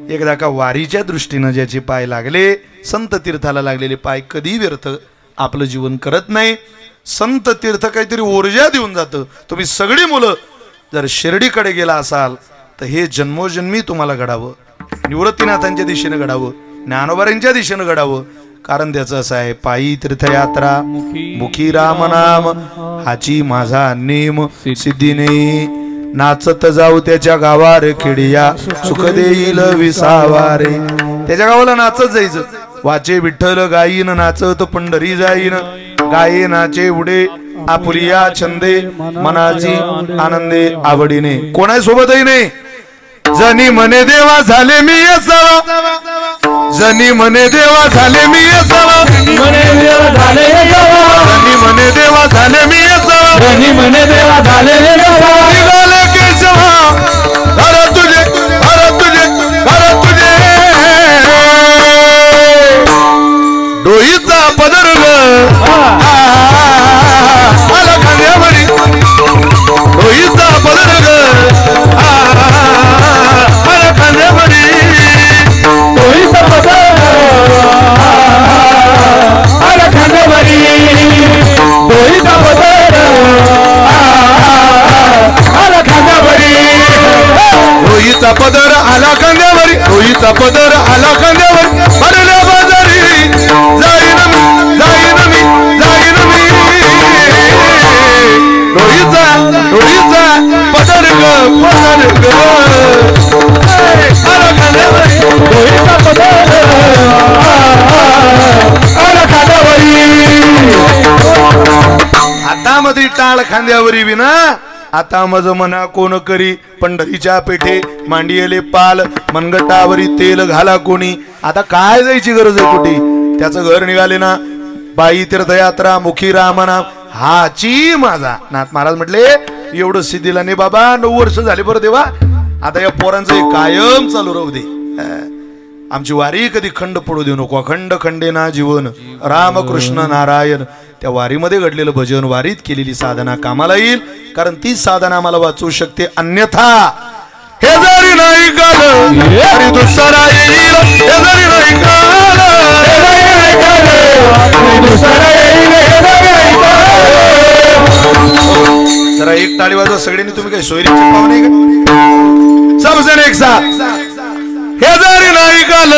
एकदा का वारीच्या दृष्टीनं ज्याचे पाय लागले, संत तीर्थाला लागलेले पाय कधी व्यर्थ आपलं जीवन करत नाही. संत तीर्थ काहीतरी ऊर्जा देऊन जातं. तुम्ही सगळी मुलं जर शिर्डीकडे गेला असाल तर हे जन्मोजन्मी तुम्हाला घडावं, निवृत्तीनाथांच्या दिशेने घडावं, ज्ञानोबारांच्या दिशेने घडावं. कारण त्याचं असं आहे, पायी तीर्थयात्रा मुखी राम नाम, हाची माझा नेम सिद्धीने, नाचत जाऊ त्याच्या गावार खेडिया, सुख देईल विसावारे. त्याच्या गावाला नाचत जायचं, वाचे विठ्ठल गायीन, नाचत पंढरी जाईन, गाये नाचे उडे आपुलिया छंदे, मनाची आनंदे आवडीने, कोणासोबतही नाही. जनी मने देवा झाले मी असावा, जनी मने देवा झाले मी असावा, जनी मने देवा झाले मी असावा, जनी मने देवा झाले मी असावा, निघाले केशवा घर तुझे, घर तुझे, घर तुझे, डोईचा पदर आला खांद्यावरी, डोईचा पदर आला खांद्यावरी, डोईचा पदर आला खांद्यावरी, डोईचा पदर आला खांद्यावरी, डोईचा पदर आला खांद्यावरी, डोईचा पदर आला खांद्यावरी, भरल्या बाजारी जाईन मी, जाईन मी, जाईन मी, डोईचा, डोईचा पदर ग, पदर ग आला खांद्यावरी, डोईचा पदर आला खांद्यावरी. हातामध्ये टाळ खांद्यावरी विना आता मज मना कोण करी, पंढरीच्या पेठे मांडियले पाल, मनगटावरी तेल घाला कोणी. आता काय जायची गरज आहे कुठे, त्याचं घर निघाले ना, पायी तीर्थयात्रा मुखी रामनाम, हाची माझा. नाथ महाराज म्हटले एवढं सिद्धीला नाही बाबा, 9 वर्ष झाले बरं देवा, आता या पोरांचं कायम चालू राहू दे, आमची वारी कधी खंड पडू देऊ नको. अखंड खंडेना जीवन रामकृष्ण नारायण. त्या वारीमध्ये घडलेलं भजन, वारीत केलेली साधना कामाला येईल, कारण ती साधना आम्हाला वाचवू शकते. अन्यथा हे जरी नाही काल तरी दुसरा येईल, हे जरी नाही काल जरा एक टाळी वाजवा सगळ्यांनी. तुम्ही काही सोयरीचे पाहुणे का? सबजण एक साथ. हे जरी नाही काल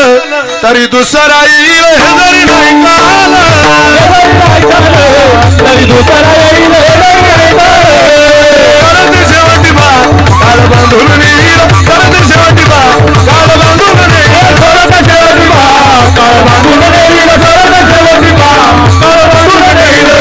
तरी दुसरा येईल, हे जरी नाही काल तरी दुसरा येईल, करत शेवटी बा काळ बांधून नेईल, करत शेवटी बा काळ बांधून नेईल, करत शेवटी बा काळ बांधून नेईल, करत शेवटी बा काळ बांधून नेईल.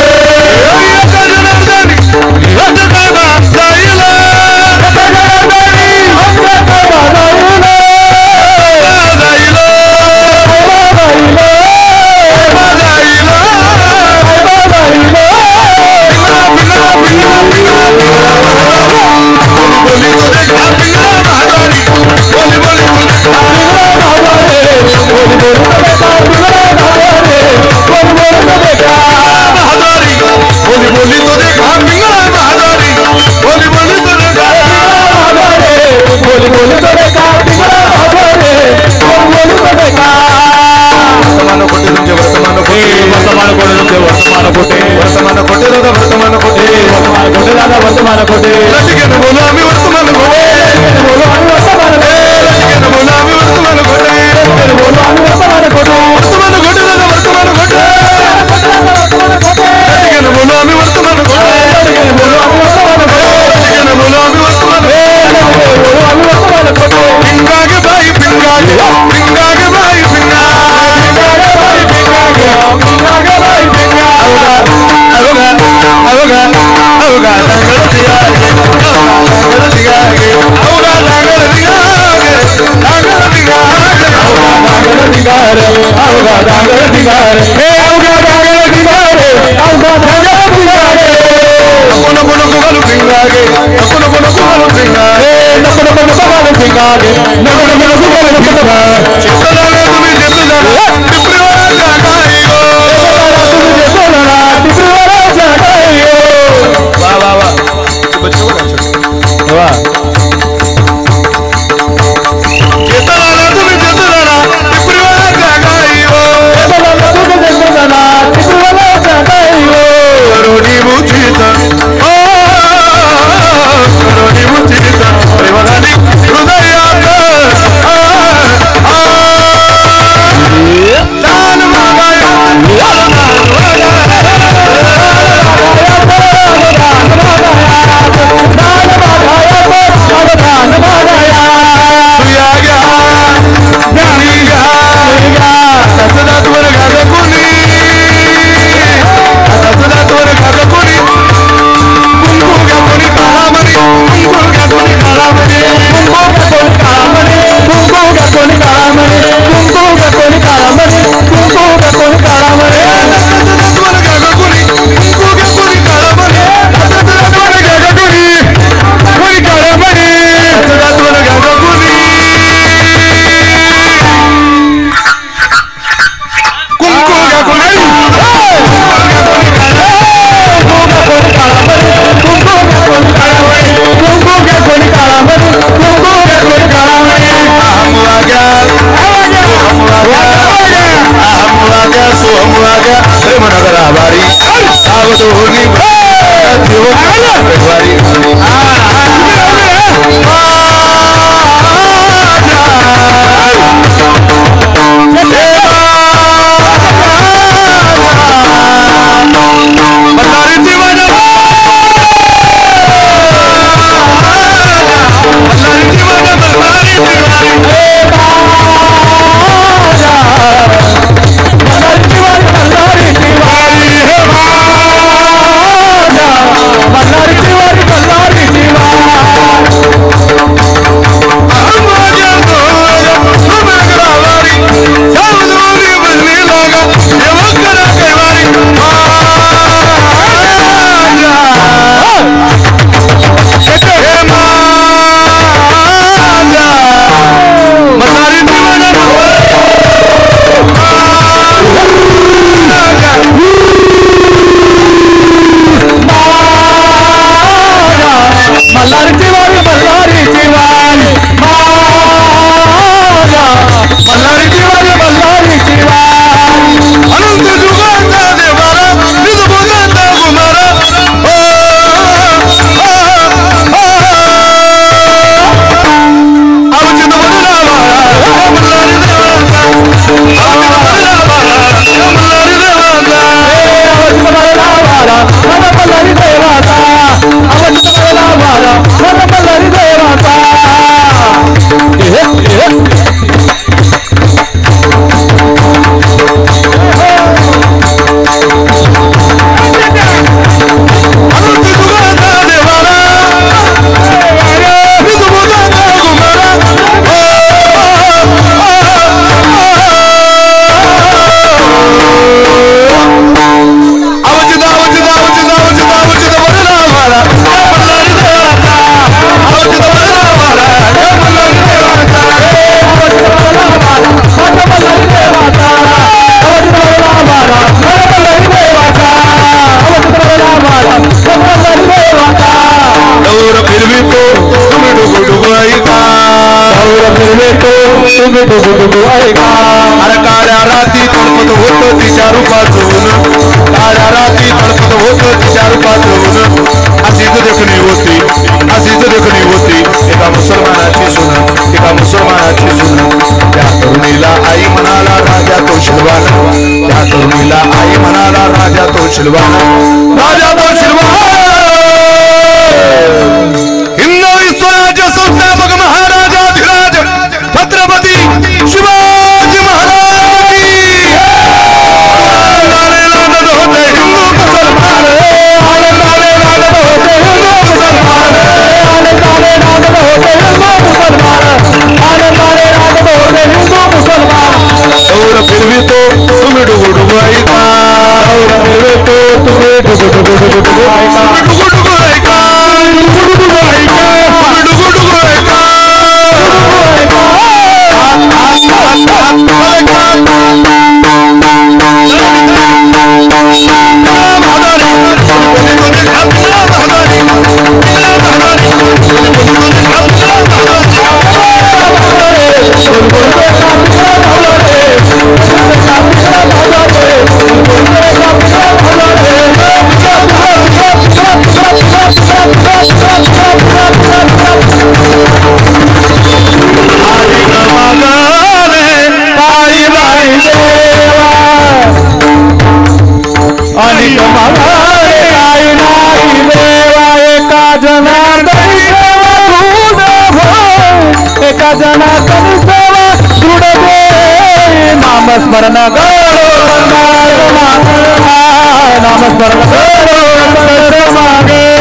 वर्तमान गागे नगर में सुगर चित्रा चित्राला तुम्ही चित्राला टिपरीवाला गाई गो तुम्ही चित्राला टिपरीवाला गाई गो वाह वाह वाह बच्चों को अच्छा वाह चित्राला तुम्ही चित्राला टिपरीवाला गाई गो चित्राला तुम्ही चित्राला टिपरीवाला गाई गो रोडी मुचिता रोडी मुचिता प्रेमाने हृदयात दान मागाया अरे काळ्या राती तडपत होत तिच्या रूपाचं काळ्या राती तडपत होत तिच्या रूपाचं अशीच देखणी होती अशीच देखणी होती एका मुसलमानाची सुन एका मुसलमानाची सुन त्या तरुणीला आई म्हणाला राजा तो शिलवान त्या तरुणीला आई म्हणाला राजा तो शिलवान राजा तो शिलवान हिंदवी स्वराज्य संस्थापक महाराजाधिराज छत्रपती शिवाजी महाराज होते हिंदू मुसलमान होते हिंदू मुसलमान होते हिंदू मुसलमान और फिर भी तो तुम्हें डुबो डुबो आई था और फिर भी तो तुम्हें डुबो डुबो भजना करी सेवा दृढ दे नामस्मरण करो नामस्मरण करो मागे